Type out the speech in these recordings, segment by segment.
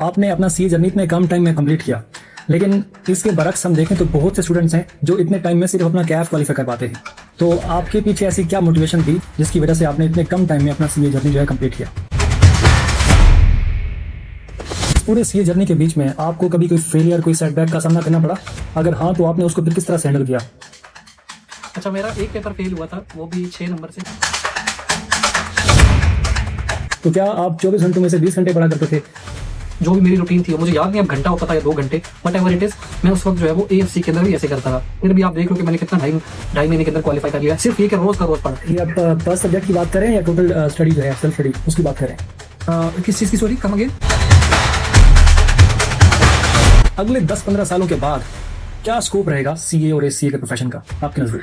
आपने अपना CA journey इतने कम टाइम में कंप्लीट किया, लेकिन इसके बरक्स हम देखें तो बहुत से स्टूडेंट्स हैं जो इतने टाइम में सिर्फ अपना कैफ क्वालिफाई कर पाते हैं। तो आपके पीछे ऐसी क्या मोटिवेशन थी जिसकी वजह से आपने इतने कम टाइम में अपना सीए जर्नी जो है कंप्लीट किया? इस पूरे सीए जर्नी के बीच में आपको कभी कोई फेलियर, कोई सेटबैक का सामना करना पड़ा? अगर हाँ, तो आपने उसको फिर किस तरह से हैंडल किया? अच्छा, मेरा एक पेपर फेल हुआ था, वो भी 6 नंबर से। तो क्या आप 24 घंटों में से 20 घंटे पढ़ा करते थे? जो भी मेरी रूटीन थी, वो मुझे याद नहीं अब घंटा होता था या 2 घंटे, वट एवर इट इज, मैं उस वक्त जो है वो एएफसी के अंदर भी ऐसे करता था। फिर भी आप देख लो कि मैंने कितना ढाई महीने के अंदर क्वालिफाई कर लिया, सिर्फ ये कि रोज का रोज पढ़ा। ये आप पर सब्जेक्ट की बात करें या टोटल स्टडी जो है, सेल्फ स्टडी, उसकी बात करें? किस चीज़ की? Sorry, come again. अगले 10-15 सालों के बाद क्या स्कोप रहेगा सीए और एससीए के प्रोफेशन का आपके नजर?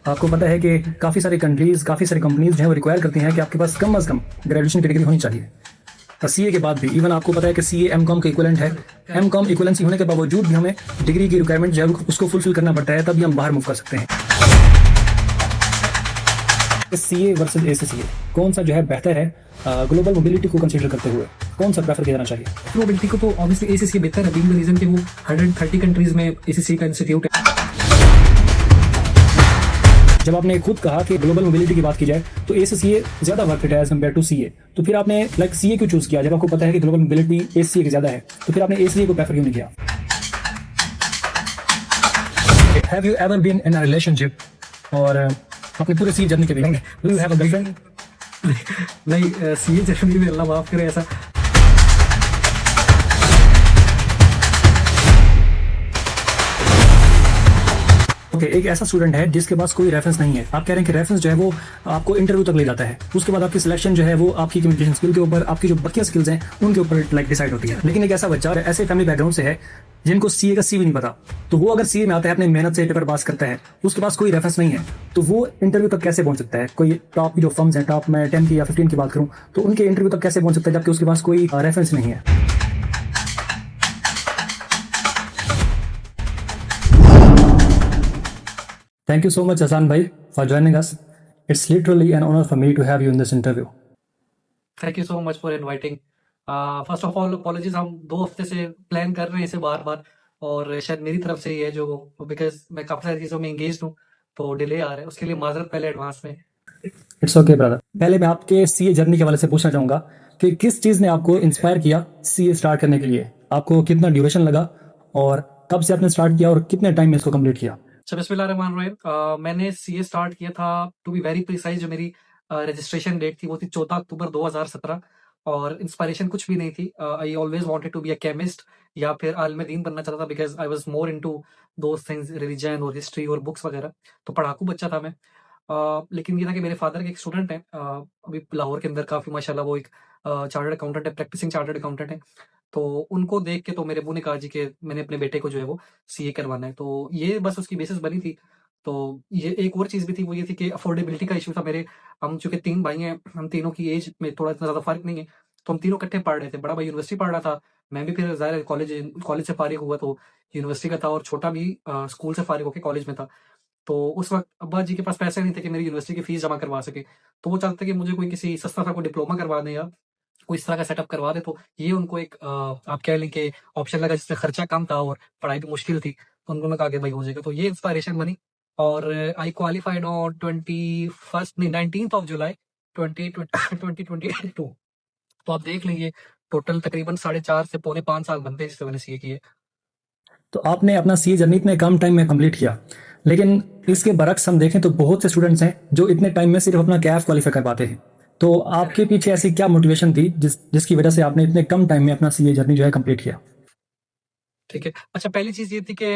आपको पता है कि काफ़ी सारी कंट्रीज, काफ़ी सारी कंपनीज जो है वो रिक्वायर करती हैं कि आपके पास कम अज़ कम ग्रेजुएशन की डिग्री होनी चाहिए। और सीए के बाद भी इवन आपको पता है कि सीए एमकॉम का इक्विवेलेंट है। एमकॉम इक्विवेलेंसी होने के बावजूद भी हमें डिग्री की रिक्वायरमेंट जो है उसको फुलफिल करना पड़ता है, तभी हम बाहर मूव कर सकते हैं। सीए वर्सेस एससीए कौन सा जो है बेहतर है ग्लोबल मोबिलिटी को कंसीडर करते हुए? कौन सा प्रेफर किया जाना चाहिए? मोबिलिटी को तो ऑब्वियसली एसीसी बेहतर है, बीइंग द रीजन कि वो 130 कंट्रीज में एसीसी का इंस्टीट्यूट है। जब आपने खुद कहा कि ग्लोबल मोबिलिटी की बात की जाए तो एससीए ज्यादा वर्थ इट है एज कंपेयर टू सीए, तो फिर आपने लाइक सीए क्यों चूज किया? जब आपको पता है कि ग्लोबल मोबिलिटी एससीए की ज्यादा है, तो फिर आपने एससीए को प्रेफर क्यों नहीं किया? Have you ever been in a relationship? और अपने पूरे सीए जर्नी के बीच do you have a girlfriend? नहीं, सीए जर्नी में अल्लाह माफ करे ऐसा। ओके, एक ऐसा स्टूडेंट है जिसके पास कोई रेफरेंस नहीं है। आप कह रहे हैं कि रेफरेंस जो है वो आपको इंटरव्यू तक ले जाता है, उसके बाद आपकी सिलेक्शन जो है वो आपकी कम्युनिकेशन स्किल के ऊपर, आपकी जो बाकी स्किल्स हैं उनके ऊपर लाइक डिसाइड होती है। लेकिन एक ऐसा बच्चा ऐसे फैमिली बैकग्राउंड से है जिनको सीए का सी भी नहीं पता, तो वो अगर सीए में आता है, अपने मेहनत से पेपर पास करता है, उसके पास कोई रेफरेंस नहीं है, तो वो इंटरव्यू तक कैसे पहुंच सकता है? कोई टॉप की जो फर्म्स हैं, टॉप में 10 की या 15 की बात करूं, तो उनके इंटरव्यू तक कैसे पहुंच सकता है जबकि उसके पास कोई रेफरेंस नहीं है? Thank you so much, Hasan bhai, for joining us. It's literally an honor for me to have you in this interview. Thank you so much for inviting. First of all apologies, हम 2 हफ्ते से plan कर रहे हैं इसे बार बार, और शायद मेरी तरफ से ही है जो, बिकॉज मैं काफ़ी सारी चीज़ों में एंगेज हूँ, तो डिले आ रहा है, उसके लिए माजरत पहले एडवांस में। It's okay brother. पहले मैं आपके सीए जर्नी के हवाले से पूछना चाहूंगा कि किस चीज़ ने आपको इंस्पायर किया सीए स्टार्ट करने के लिए? आपको कितना ड्यूरेशन लगा और कब से आपने स्टार्ट किया और कितने टाइम में इसको कंप्लीट किया? अच्छा, बिस्मिल्लाहिर्रहमानिर्रहीम। मैंने सीए स्टार्ट किया था, टू बी वेरी प्रिसाइज, जो मेरी रजिस्ट्रेशन डेट थी वो थी 14 अक्टूबर 2017, और इंस्पिरेशन कुछ भी नहीं थी। I always wanted to be a chemist या फिर आलिम दीन बनना चाहता था, because I was more into those things, religion और हिस्ट्री और बुक्स वगैरह, तो पढ़ाकू बच्चा था मैं। लेकिन ये था कि मेरे फादर के एक स्टूडेंट हैं, अभी लाहौर के अंदर, काफ़ी माशाल्लाह वो एक चार्टर्ड अकाउंटेंट है, प्रैक्टिसिंग चार्टर्ड अकाउंटेंट है। तो उनको देख के तो मेरे अब्बू ने कहा जी कि मैंने अपने बेटे को जो है वो सीए करवाना है, तो ये बस उसकी बेसिस बनी थी। तो ये एक और चीज़ भी थी, वो ये थी कि अफोर्डेबिलिटी का इशू था मेरे। हम चूँकि 3 भाई हैं, हम तीनों की एज में थोड़ा इतना ज़्यादा फ़र्क नहीं है, तो हम तीनों इकट्ठे पढ़ रहे थे। बड़ा भाई यूनिवर्सिटी पढ़ रहा था, मैं भी फिर ज़ाहिर है कॉलेज कॉलेज से फ़ारिग हुआ तो यूनिवर्सिटी का था, और छोटा भी स्कूल से फ़ारिग होके कॉलेज में था। तो उस वक़्त अब्बा जी के पास पैसे नहीं थे कि मेरी यूनिवर्सिटी की फ़ीस जमा करवा सकें, तो वो चाहते थे कि मुझे कोई किसी सस्ता सा कोई डिप्लोमा करवा दें या कोई इस तरह का सेटअप करवा दे, तो ये उनको एक आप कह लें कि ऑप्शन लगा जिसमें खर्चा कम था और पढ़ाई भी मुश्किल थी, तो उन्होंने कहा कि भाई हो जाएगा, तो ये इंस्पिरेशन बनी। और आई क्वालिफाइड ऑन 21st नहीं 19th ऑफ जुलाई 2022। तो आप देख लीजिए, टोटल तकरीबन 4.5 से पौने 5 साल बनते हैं जिससे मैंने सीए किए। तो आपने अपना सीए जर्नी इतने कम टाइम में कंप्लीट किया, लेकिन इसके बरक्स हम देखें तो बहुत से स्टूडेंट्स हैं जो इतने टाइम में सिर्फ अपना कैफ क्वालिफाई कर पाते हैं। तो आपके पीछे ऐसी क्या मोटिवेशन थी जिसकी वजह से आपने इतने कम टाइम में अपना सीए जर्नी जो है कंप्लीट किया? ठीक है। अच्छा, पहली चीज़ ये थी कि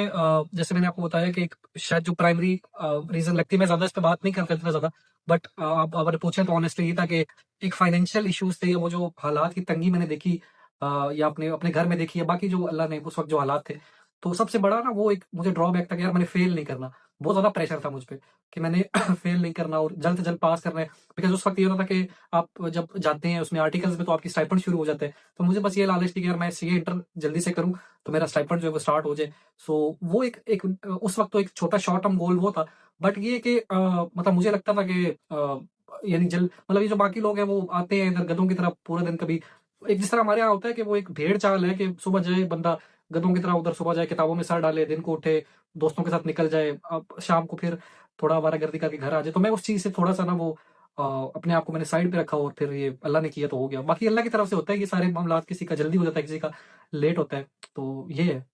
जैसे मैंने आपको बताया कि एक शायद जो प्राइमरी रीज़न लगती है, मैं ज़्यादा इस पे बात नहीं करता इतना ज़्यादा, बट आप अगर पूछें तो ऑनेस्टली ये था कि एक फाइनेंशियल इश्यूज़ थे, वो जो हालात की तंगी मैंने देखी, या अपने अपने घर में देखी, या बाकी जो अल्लाह ने उस वक़्त जो हालात थे, तो सबसे बड़ा ना वो एक मुझे ड्रॉबैक था कि यार मैंने फ़ेल नहीं करना। बहुत ज़्यादा प्रेशर था मुझ पे कि मैंने फ़ेल नहीं करना और जल्द से जल्द पास करना है। बिकॉज़ उस वक़्त ये होता था कि आप जब जाते हैं उसमें आर्टिकल्स में, तो आपकी स्टाइपेंड शुरू हो जाते हैं। तो मुझे बस ये लालच थी कि यार मैं सीए इंटर जल्दी से करूँ, तो मेरा स्टाइपेंड जो है वो स्टार्ट हो जाए। सो वो एक एक उस वक़्त तो एक छोटा शॉर्ट टर्म गोल वो था। बट ये कि मतलब मुझे लगता था कि यानी जल मतलब ये जो बाकी लोग हैं वो आते हैं इधर गधों की तरह पूरा दिन, कभी एक जिस तरह हमारे यहाँ होता है कि वो एक भेड़ चाल है कि सुबह जाए बंदा गधों की तरह उधर, सुबह जाए किताबों में सर डाले, दिन को उठे दोस्तों के साथ निकल जाए, अब शाम को फिर थोड़ा आवारागर्दी करके घर आ जाए। तो मैं उस चीज से थोड़ा सा ना वो अपने आप को मैंने साइड पे रखा और फिर ये अल्लाह ने किया तो हो गया। बाकी अल्लाह की तरफ से होता है कि सारे मामला, किसी का जल्दी हो जाता है, किसी का लेट होता है, तो ये है।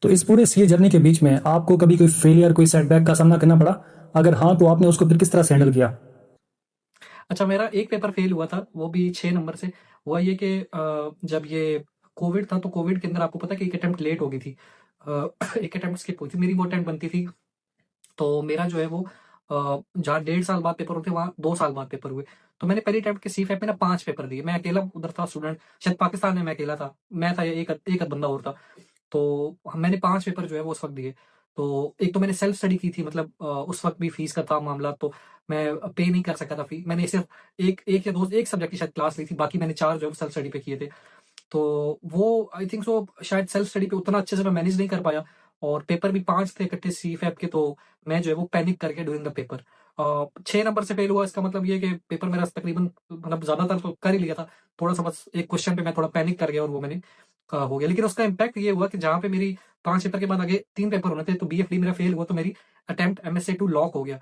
तो इस पूरे सीए जर्नी के बीच में आपको कभी कोई फेलियर, कोई सेटबैक का सामना करना पड़ा? अगर हाँ, तो आपने उसको फिर किस तरह से हैंडल किया? अच्छा, मेरा एक पेपर फेल हुआ था, वो भी 6 नंबर से। हुआ ये कि जब ये कोविड था, तो कोविड के अंदर आपको पता है कि एक अटेम्प्ट लेट हो गई थी। एक अटेम्प्ट स्किप हुई थी, मेरी वो अटेम्प्ट बनती थी। तो मेरा जो है वो जहाँ 1.5 साल बाद पेपर होते, वहाँ 2 साल बाद पेपर हुए। तो मैंने पहली अटेम्प्ट के सीफैप में ना 5 पेपर दिए। मैं अकेला उधर था स्टूडेंट, शायद पाकिस्तान में मैं अकेला था। मैं था, एक एक आध बंदा और था। तो मैंने 5 पेपर जो है वो उस वक़्त दिए। तो एक तो मैंने सेल्फ स्टडी की थी, मतलब उस वक़्त भी फ़ीस का था मामला, तो मैं पे नहीं कर सका था फ़ी। मैंने सिर्फ़ 1 1 या 2 1 सब्जेक्ट की शायद क्लास ली थी, बाकी मैंने 4 जो है वो सेल्फ स्टडी पे किए थे। तो वो आई थिंक सो शायद सेल्फ स्टडी पे उतना अच्छे से मैं मैनेज नहीं कर पाया, और पेपर भी 5 थे इकट्ठे सीफैप के, तो मैं जो है वो पैनिक करके ड्यूरिंग द पेपर 6 नंबर से फेल हुआ। इसका मतलब ये है कि पेपर मेरा तकरीबन मतलब ज़्यादातर तो कर ही लिया था। थोड़ा-सा बस एक क्वेश्चन पे मैं थोड़ा पैनिक कर गया और वो मैंने हो गया। लेकिन उसका इम्पैक्ट ये हुआ कि जहाँ पे मेरी 5 पेपर के बाद आगे 3 पेपर होने थे, तो बीएफडी मेरा फेल हुआ, तो मेरी अटेम्प्ट एमएसए टू लॉक हो गया।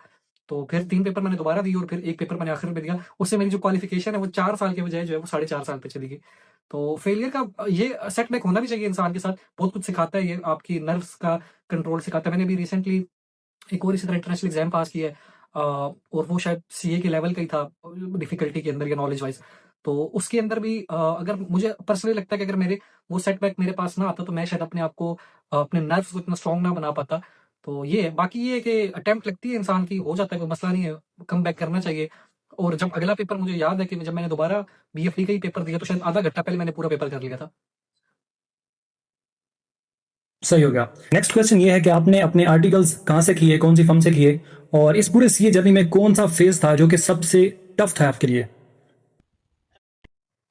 तो फिर 3 पेपर मैंने दोबारा दिए और फिर 1 पेपर मैंने आखिर में दिया। उससे मेरी जो क्वालिफ़िकेशन है वो 4 साल के बजाय जो है वो साढ़े 4 साल पे चली गई। तो फेलियर का ये सेटबैक होना भी चाहिए इंसान के साथ, बहुत कुछ सिखाता है ये, आपकी नर्व्स का कंट्रोल सिखाता है। मैंने अभी रिसेंटली एक और इसी तरह इंटरनेशनल एग्जाम पास किया है, और वो शायद सीए के लेवल का ही था डिफिकल्टी के अंदर या नॉलेज वाइज। तो उसके अंदर भी अगर मुझे पर्सनली लगता है कि अगर मेरे वो सेटबैक मेरे पास ना आता, तो मैं शायद अपने आप को अपने नर्व्स को इतना स्ट्रांग ना बना पाता। तो ये है, बाकी ये है कि अटेम्प्ट लगती है इंसान की, हो जाता है, कोई मसला नहीं है, कम बैक करना चाहिए। और जब अगला पेपर, मुझे याद है कि जब मैंने दोबारा बीएफडी का ही पेपर दिया, तो शायद आधा घंटा पहले मैंने पूरा पेपर कर लिया था। सही हो गया। नेक्स्ट क्वेश्चन ये है कि आपने अपने आर्टिकल्स कहाँ से किए, कौन सी फर्म से किए, और इस पूरे सीए जर्नी में कौन सा फेज था जो कि सबसे टफ था आपके लिए?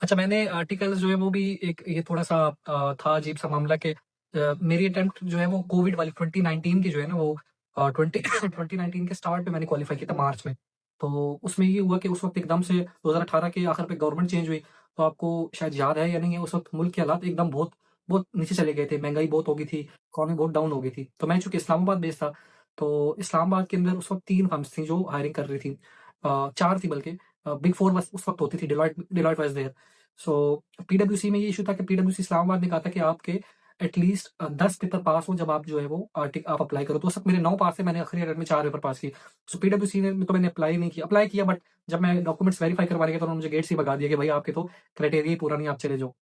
अच्छा, मैंने आर्टिकल्स जो है वो भी एक ये थोड़ा-सा था अजीब-सा मामला कि मेरी अटेम्प्ट जो है वो कोविड वाली 2019 की जो है ना वो 2019 के स्टार्ट पे मैंने क्वालीफाई किया था मार्च में। तो उसमें ये हुआ कि उस वक़्त एकदम से 2018 के आखिर पे गवर्नमेंट चेंज हुई। तो आपको शायद याद है या नहीं है, उस वक़्त मुल्क के हालात एकदम बहुत बहुत नीचे चले गए थे, महँगाई बहुत हो गई थी, इकॉनमी बहुत डाउन हो गई थी। तो मैं चूँकि इस्लामाबाद बेस्ड था, तो इस्लामाबाद के अंदर उस वक़्त 3 फर्म्स थी जो हायरिंग कर रही थी। 4 थी बल्कि, बिग 4 बस उस वक़्त होती थी, डेलॉयट वाज़ देयर। सो पीडब्ल्यूसी में ये इशू था कि पीडब्ल्यूसी इस्लामाबाद ने कहा था कि आपके एटलीस्ट 10 पेपर पास हो जब आप जो है वो आप अप्लाई करो। तो उस वक्त मेरे 9 पास थे, मैंने आखिरी अटेम्प्ट में 4 पेपर पास किए। सो पीडब्ल्यूसी ने तो मैंने अप्लाई किया, बट जब मैं डॉक्यूमेंट्स वेरीफाई करवाने गया, तो उन्होंने मुझे गेट से ही भगा दिया कि भाई आपके तो क्राइटेरिया ही पूरा नहीं, आप चले जाओ।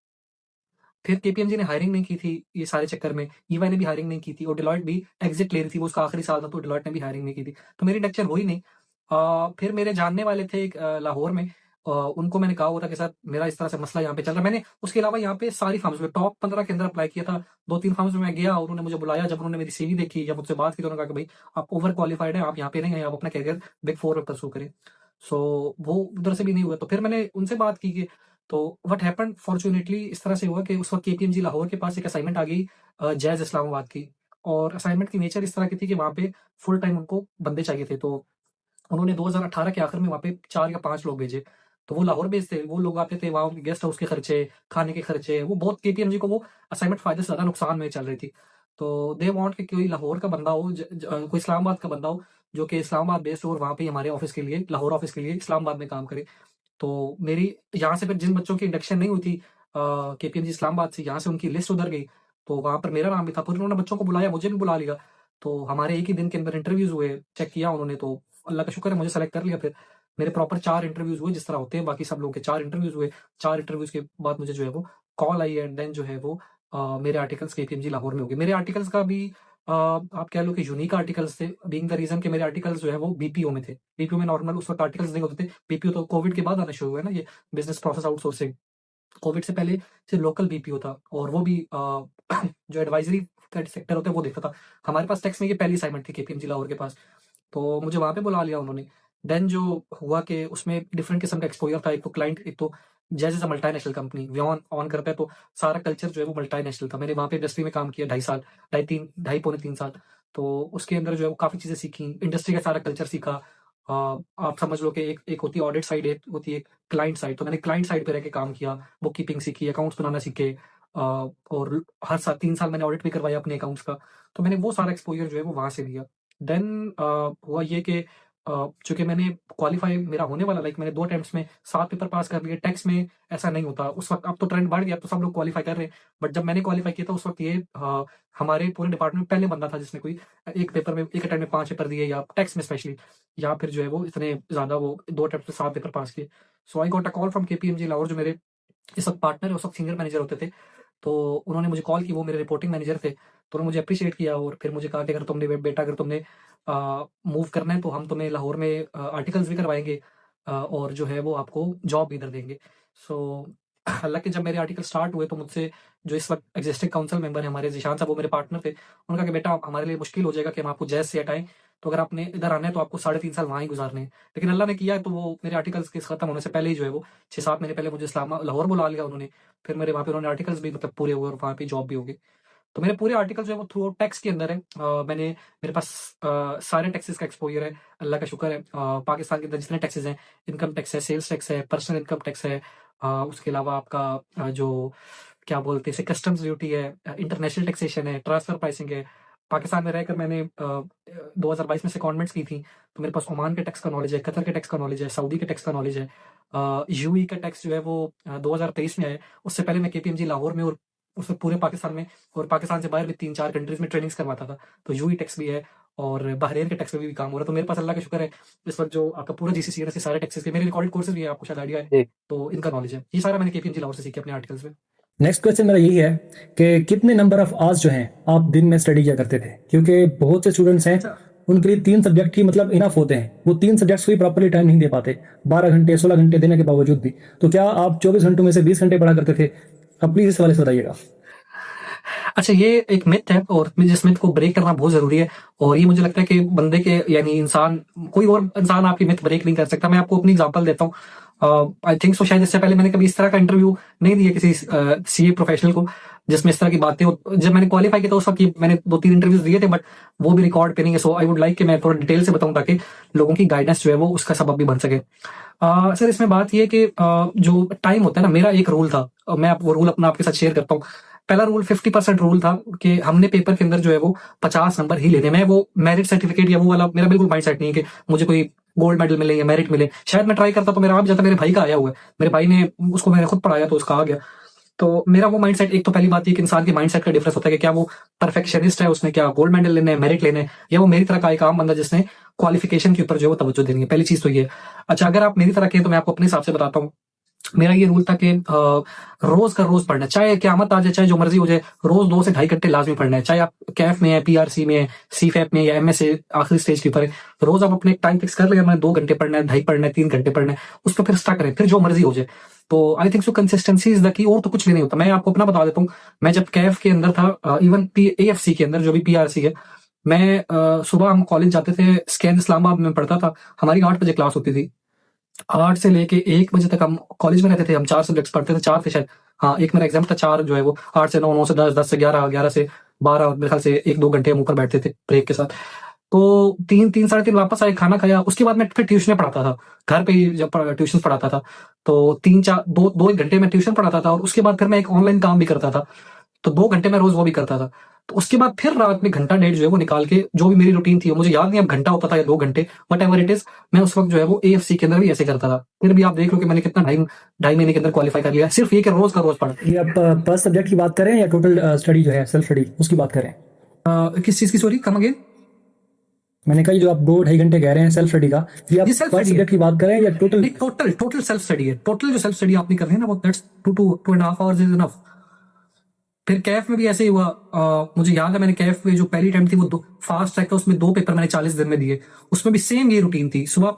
फिर केपीएमजी ने हायरिंग नहीं की थी ये सारे चक्कर में, ईवाई ने भी हायरिंग नहीं की थी, और डिलॉयट भी एग्जिट ले रही थी, वो उसका आखिरी साल था, तो डिलॉयट ने भी हायरिंग नहीं की थी। तो मेरी इंडक्शन हुई नहीं। फिर मेरे जानने वाले थे एक लाहौर में, उनको मैंने कहा हुआ था कि सर मेरा इस तरह से मसला यहाँ पे चल रहा है। मैंने उसके अलावा यहाँ पे सारी फर्म्स में टॉप 15 के अंदर अप्लाई किया था। 2-3 फर्म्स में मैं गया और उन्होंने मुझे बुलाया। जब उन्होंने मेरी सीवी देखी या मुझसे बात की, तो उन्होंने कहा कि भाई आप ओवर क्वालिफाइड हैं, आप यहाँ पे नहीं हैं, आप अपना करियर बिग 4 में परस्यू करें। सो वो उधर से भी नहीं हुआ। तो फिर मैंने उनसे बात की कि तो व्हाट हैपेंड फॉर्च्यूनेटली इस तरह से हुआ कि उस वक़्त केपीएमजी लाहौर के पास एक असाइनमेंट आ गई जैज़ इस्लामाबाद की, और असाइनमेंट की नेचर इस तरह की थी कि वहाँ पे फुल टाइम उनको बंदे चाहिए थे। तो उन्होंने 2018 के आखिर में वहाँ पे 4 या 5 लोग भेजे। तो वो लाहौर बेस्ड थे, वो लोग आते थे, वहाँ उनके गेस्ट हाउस के खर्चे, खाने के खर्चे, वो बहुत केपीएमजी को वो असाइनमेंट फ़ायदे से ज़्यादा नुकसान में चल रही थी। तो दे वांट कि कोई लाहौर का बंदा हो, कोई इस्लामाबाद का बंदा हो, जो कि इस्लामाबाद बेस्ड हो और वहाँ पे हमारे ऑफ़िस के लिए, लाहौर ऑफ़िस के लिए इस्लामाबाद में काम करे। तो मेरी यहाँ से फिर जिन बच्चों की इंडक्शन नहीं हुई थी केपीएमजी इस्लामाबाद से, यहाँ से उनकी लिस्ट उधर गई। तो वहाँ पर मेरा नाम भी था, फिर उन्होंने बच्चों को बुलाया, मुझे भी बुला लिया। तो हमारे एक ही दिन के अंदर इंटरव्यूज़ हुए, चेक किया उन्होंने, तो अल्लाह का शुक्र है मुझे सेलेक्ट कर लिया फिर। मेरे प्रॉपर 4 इंटरव्यूज़ हुए जिस तरह होते हैं बाकी सब लोगों के 4 इंटरव्यूज़ हुए। 4 इंटरव्यूज़ के बाद मुझे जो है वो कॉल आई, एंड देन जो है वो मेरे आर्टिकल्स केपीएमजी लाहौर में हो गए। मेरे आर्टिकल्स का भी आप कह लो कि यूनिक आर्टिकल्स थे, बीइंग द रीज़न कि मेरे आर्टिकल्स जो है वो बीपीओ में थे। बीपीओ में नॉर्मल उस वक़्त आर्टिकल्स नहीं होते थे। बीपीओ तो कोविड के बाद आना शुरू हुआ है ना, ये बिज़नेस प्रोसेस आउटसोर्सिंग। कोविड से पहले सिर्फ लोकल बीपीओ था, और वो भी जो एडवाइजरी का सेक्टर होता है वो देखता था। हमारे पास टेक्स में ये पहली असाइनमेंट थी केपीएमजी लाहौर के पास। तो मुझे वहाँ पे बुला लिया उन्होंने। देन जो हुआ कि उसमें डिफरेंट किस्म का एक्सपोज़र था। एक तो क्लाइंट, एक तो जैसे मल्टीनेशनल कंपनी व्योन ऑन करता है, तो सारा कल्चर जो है वो मल्टीनेशनल था। मैंने वहाँ पे इंडस्ट्री में काम किया 2.5 साल, ढाई 3 ढाई पौने 3 साल। तो उसके अंदर जो है वो काफ़ी चीज़ें सीखी, इंडस्ट्री का सारा कल्चर सीखा। आप समझ लो कि एक होती है ऑडिट साइड, एक होती है क्लाइंट साइड। तो मैंने क्लाइंट साइड पे रह के काम किया, बुक कीपिंग सीखी, अकाउंट्स बनाना सीखे, और हर साल 3 साल मैंने ऑडिट भी करवाया अपने अकाउंट्स का। तो मैंने वो सारा एक्सपोजर जो है वो वहां से लिया। देन हुआ ये कि चूंकि मैंने क्वालिफाई मेरा होने वाला, लाइक मैंने 2 अटेम्प्ट्स में 7 पेपर पास कर लिए। टैक्स में ऐसा नहीं होता उस वक्त, अब तो ट्रेंड बढ़ गया, तो सब लोग क्वालिफाई कर रहे हैं। बट जब मैंने क्वालिफाई किया था उस वक्त ये हमारे पूरे डिपार्टमेंट में पहले बंदा था जिसने कोई एक पेपर में, एक अटेम्प्ट में 5 पेपर दिए, या टैक्स में स्पेशली, या फिर जो है वो इतने ज्यादा वो 2 अटेम्प्ट में 7 पेपर पास किए। So I got a call from KPMG Lahore, जो मेरे इस वक्त पार्टनर है, उस वक्त सीनियर मैनेजर होते थे। तो उन्होंने मुझे कॉल की, वो मेरे रिपोर्टिंग मैनेजर थे। तो उन्होंने मुझे अप्रिशिएट किया और फिर मुझे कहा कि अगर तुमने बेटा, अगर तुमने मूव करना है तो हम तुम्हें लाहौर में आर्टिकल्स भी करवाएंगे, और जो है वो आपको जॉब भी इधर देंगे। सो हालांकि जब मेरे आर्टिकल स्टार्ट हुए तो मुझसे जो इस वक्त एग्जिस्टिंग काउंसिल मेंबर है हमारे जिशान साहब, वो मेरे पार्टनर थे। उन्होंने कहा कि बेटा हमारे लिए मुश्किल हो जाएगा कि हम आपको जैज से हटाएं, तो अगर आपने इधर आना है तो आपको 3.5 साल वहाँ ही गुजारने हैं। लेकिन अल्लाह ने किया है, तो वो मेरे आर्टिकल्स के खत्म होने से पहले ही जो है वो 6-7 महीने पहले मुझे लाहौर बुला लिया उन्होंने। फिर मेरे वहाँ पे उन्होंने आर्टिकल्स भी मतलब पूरे हुए और वहाँ पे जॉब भी हो गई। तो मेरे पूरे आर्टिकल जो है वो थ्रू आउट टैक्स के अंदर है। मेरे पास सारे टैक्सेस का एक्सपोजर है, अल्लाह का शुक्र है। पाकिस्तान के अंदर जितने टैक्सेस हैं, इनकम टैक्स है, सेल्स टैक्स है, पर्सनल इनकम टैक्स है, उसके अलावा आपका जो क्या बोलते हैं कस्टम्स ड्यूटी है, इंटरनेशनल टैक्सेशन है, ट्रांसफर प्राइसिंग है। पाकिस्तान में रहकर मैंने 2022 में सेकॉन्डमेंट्स की थी, तो मेरे पास ओमान के टैक्स का नॉलेज है, कतर के टैक्स का नॉलेज है, सऊदी के टैक्स का नॉलेज है। यूई का टैक्स जो है वो 2023 में आया। उससे पहले मैं केपीएमजी लाहौर में और उसमें पूरे पाकिस्तान में और पाकिस्तान से बाहर भी 3-4 कंट्रीज में ट्रेनिंग्स करवाता था। तो यूई टैक्स भी है और बहरेन के टैक्स में भी काम हो रहा है। तो मेरे पास अल्लाह का शुक्र है इस वक्त जो आपका पूरा जीसीसी है, सारे टैक्सेस के मेरे रिकॉर्डेड कोर्सेज भी है, आपको शायद आइडिया है, तो इनका नॉलेज है। ये सारा मैंने केपीएमजी लाहौर से सीखे अपने आर्टिकल्स में। नेक्स्ट क्वेश्चन मेरा यही है कि कितने नंबर ऑफ आवर्स जो हैं आप दिन में स्टडी किया करते थे, क्योंकि बहुत से स्टूडेंट्स हैं उनके लिए 3 सब्जेक्ट ही मतलब इनफ होते हैं, वो 3 सब्जेक्ट्स को ही प्रॉपरली टाइम नहीं दे पाते 12 घंटे 16 घंटे देने के बावजूद भी। तो क्या आप 24 घंटों में से 20 घंटे पढ़ा करते थे? अब प्लीज इस वाले से बताइएगा। अच्छा, ये एक मिथ है और जिस मिथ को ब्रेक करना बहुत जरूरी है। और ये मुझे लगता है कि बंदे के यानी इंसान, कोई और इंसान आपकी मिथ ब्रेक नहीं कर सकता। मैं आपको अपनी एग्जांपल देता हूँ। आई थिंक सो शायद इससे पहले मैंने कभी इस तरह का इंटरव्यू नहीं दिया किसी सीए प्रोफेशनल को जिसमें इस तरह की बातें हो। जब मैंने क्वालिफाई किया था उस वक्त मैंने 2-3 इंटरव्यूज दिए थे, बट वो भी रिकॉर्ड पे नहीं है। सो आई वुड लाइक कि मैं थोड़ा डिटेल से बताऊं ताकि लोगों की गाइडेंस जो है वो उसका सबब भी बन सके। सर, इसमें बात ये है कि जो टाइम होता है ना, मेरा एक रूल था, मैं वो रूल अपना आपके साथ शेयर करता हूँ। पहला रूल 50% रूल था कि हमने पेपर के अंदर जो है वो 50 नंबर ही लेने। मैं वो मेरिट सर्टिफिकेट या वो वाला मेरा बिल्कुल माइंड सेट नहीं है कि मुझे कोई गोल्ड मेडल मिले या मेरिट मिले। शायद मैं ट्राई करता तो मेरा आ भी जाता। मेरे भाई का आया हुआ है, मेरे भाई ने उसको मैंने खुद पढ़ाया तो उसका आ गया। तो मेरा वो माइंडसेट, एक तो पहली बात ये कि इंसान के माइंडसेट का डिफरेंस होता है कि क्या वो परफेक्शनिस्ट है, उसने क्या गोल्ड मेडल लेना है, मेरिट लेना है, या वो मेरी तरह का एक आम बंदा जिसने क्वालिफिकेशन के ऊपर जो है वो तवज्जो देनी है। पहली चीज तो ये है। अच्छा, अगर आप मेरी तरह के हैं तो मैं आपको अपने हिसाब से बताता हूँ। मेरा ये रूल था कि रोज का रोज पढ़ना है, चाहे क्यामत आ जाए, चाहे जो मर्जी हो जाए, रोज 2 से ढाई घंटे लाजमी पढ़ना है। चाहे आप कैफ में है, पीआरसी में है, सीफैप में, या एमएसए आखिरी स्टेज के ऊपर है, रोज आप अपने एक टाइम फिक्स कर लिया, मैंने 2 घंटे पढ़ना है, 2.5 पढ़ना है, 3 घंटे पढ़ना है, उस पर फिर स्टक करें, फिर जो मर्जी हो जाए। तो I think so consistency is the key, और तो कुछ भी नहीं होता। मैं आपको अपना बता देता हूँ। मैं जब कैफ के अंदर था, इवन एएफसी के अंदर जो भी पीआरसी है, मैं सुबह हम कॉलेज जाते थे, स्कैन इस्लामाबाद में पढ़ता था। हमारी 8 बजे क्लास होती थी, 8 से लेके 1 बजे तक हम कॉलेज में रहते थे। हम 4 सब्जेक्ट्स पढ़ते थे, 4 थे शायद। हाँ, एक मेरा एग्जाम था, 4 जो है वो 8 से 9, 9 से 10, 10 से 11, 11 से 12, और मेरे ख्याल से 1-2 घंटे हम ऊपर बैठते थे ब्रेक के साथ। तो 3, 3, 3:30 वापस आए, खाना खाया, उसके बाद मैं फिर ट्यूशन पढ़ाता था। घर पे ही जब ट्यूशन पढ़ाता था तो 3, 4, 2 घंटे मैं ट्यूशन पढ़ाता था, और उसके बाद फिर मैं एक ऑनलाइन काम भी करता था। तो 2 घंटे मैं रोज वो भी करता था। तो उसके बाद फिर रात में घंटा डेढ़ जो है वो निकाल के, जो भी मेरी रूटीन थी, मुझे याद नहीं अब घंटा होता था या 2 घंटे, वट एवर इट इज, मैं उस वक्त जो है वो एएफसी के अंदर भी ऐसे करता था। फिर भी आप देख लो कि मैंने कितना 2.5 महीने के अंदर क्वालिफाई कर लिया, सिर्फ ये कि रोज का रोज पढ़ा। ये आप पर सब्जेक्ट की बात करें या टोटल स्टडी जो है सेल्फ स्टडी उसकी बात करें? किस चीज की? Sorry, come again. मैंने कहा जो आप 2-2.5 घंटे कह रहे हैं सेल्फ स्टडी का, ये आप ये self पर study है। सब्जेक्ट की बात करें या total? Total total self study है। टोटल जो सेल्फ स्टडी आपने कर रहे हैं ना, वो दैट्स 2.5 आवर्स इज इनफ। फिर कैफ में भी ऐसे ही हुआ। मुझे याद है मैंने कैफ में जो पहली टाइम थी वो फास्ट ट्रैक था, उसमें 2 पेपर मैंने 40 दिन में दिए। उसमें भी सेम ये रूटीन थी, सुबह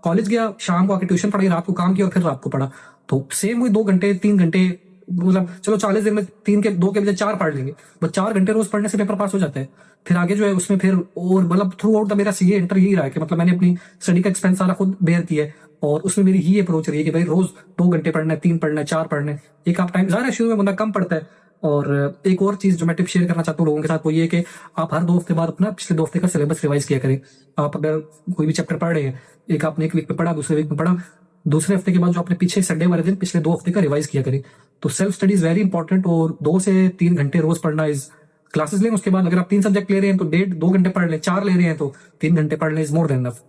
कॉलेज गया, शाम को आके ट्यूशन पढ़ाई, रात को काम किया और फिर रात को पढ़ा। तो सेम वही 2 घंटे 3 घंटे, मतलब चलो 40 दिन में 2 के बजाय 4 पढ़ लेंगे, बस 4 घंटे रोज पढ़ने से पेपर पास हो जाता है। फिर आगे जो है उसमें फिर और मतलब थ्रू आउट द मेरा सीए इंटर यही रहा है कि मतलब मैंने अपनी स्टडी का एक्सपेंस सारा खुद बेयर किया है। और उसमें मेरी ही अप्रोच रही है कि भाई रोज 2 घंटे पढ़ना है, 3 पढ़ना है, 4 पढ़ना है। एक आप टाइम, ज़ाहिर है शुरू में बंदा कम पढ़ता है, और एक और चीज जो मैं टिप शेयर करना चाहता हूँ लोगों के साथ वो ये है कि आप हर 2 हफ्ते बाद अपना पिछले 2 हफ्ते का सिलेबस रिवाइज किया करें। आप अगर कोई भी चैप्टर पढ़ रहे हैं, एक आपने एक वीक में पढ़ा, दूसरे वीक में पढ़ा, दूसरे हफ्ते के बाद जो आपने पीछे संडे वाले दिन पिछले 2 हफ्ते का रिवाइज किया करें। तो self study is very important, और 2 से 3 घंटे रोज पढ़ना इज, क्लासेस लें उसके बाद अगर आप 3 सब्जेक्ट ले रहे हैं तो 1.5-2 घंटे पढ़ लें, 4 ले रहे हैं तो 3 घंटे पढ़ लें, इज मोर देन इनफ।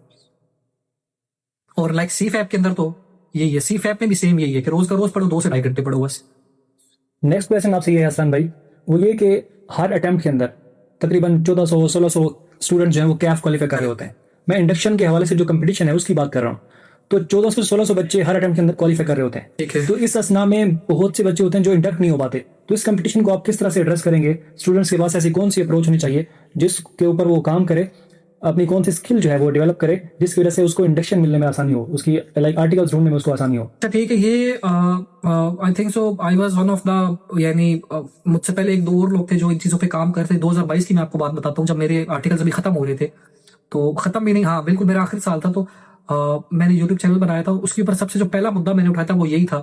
और लाइक सी फैप के अंदर तो यही है, सी फैप में भी सेम यही है कि रोज का रोज पढ़ो, 2 से 2.5 घंटे पढ़ो बस। नेक्स्ट क्वेश्चन आपसे ये है हसन भाई, वो ये कि हर अटेम्प्ट के अंदर तकरीबन 1400-1600 स्टूडेंट जो है वो कैफ क्वालिफाई कर रहे होते हैं। मैं इंडक्शन के हवाले से जो कंपटीशन है उसकी बात कर रहा हूँ। तो 1400-1600 बच्चे हर अटेम्प्ट के अंदर क्वालिफाई कर रहे होते हैं। ठीक है। तो इस असना में बहुत से बच्चे होते हैं जो इंडक्ट नहीं हो पाते। तो इस कंपटीशन को आप किस तरह से एड्रेस करेंगे? स्टूडेंट्स के पास ऐसी कौन सी अप्रोच होनी चाहिए जिसके ऊपर वो काम करे, अपनी कौन सी स्किल जो है वो डेवलप करे, जिसकी वजह से उसको इंडक्शन मिलने में आसानी हो, उसकी लाइक आर्टिकल्स ढूंढने में उसको आसानी हो? अच्छा ठीक है, ये I think so I was one of the, यानी मुझसे पहले 1-2 और लोग थे जो इन चीजों पे काम करते थे। 2022 की मैं आपको बात बताता हूँ, जब मेरे आर्टिकल्स अभी खत्म हो रहे थे, तो खत्म भी नहीं, हाँ बिल्कुल मेरा आखिरी साल था, तो मैंने यूट्यूब चैनल बनाया था। उसके ऊपर सबसे जो पहला मुद्दा मैंने उठाया था वो यही था,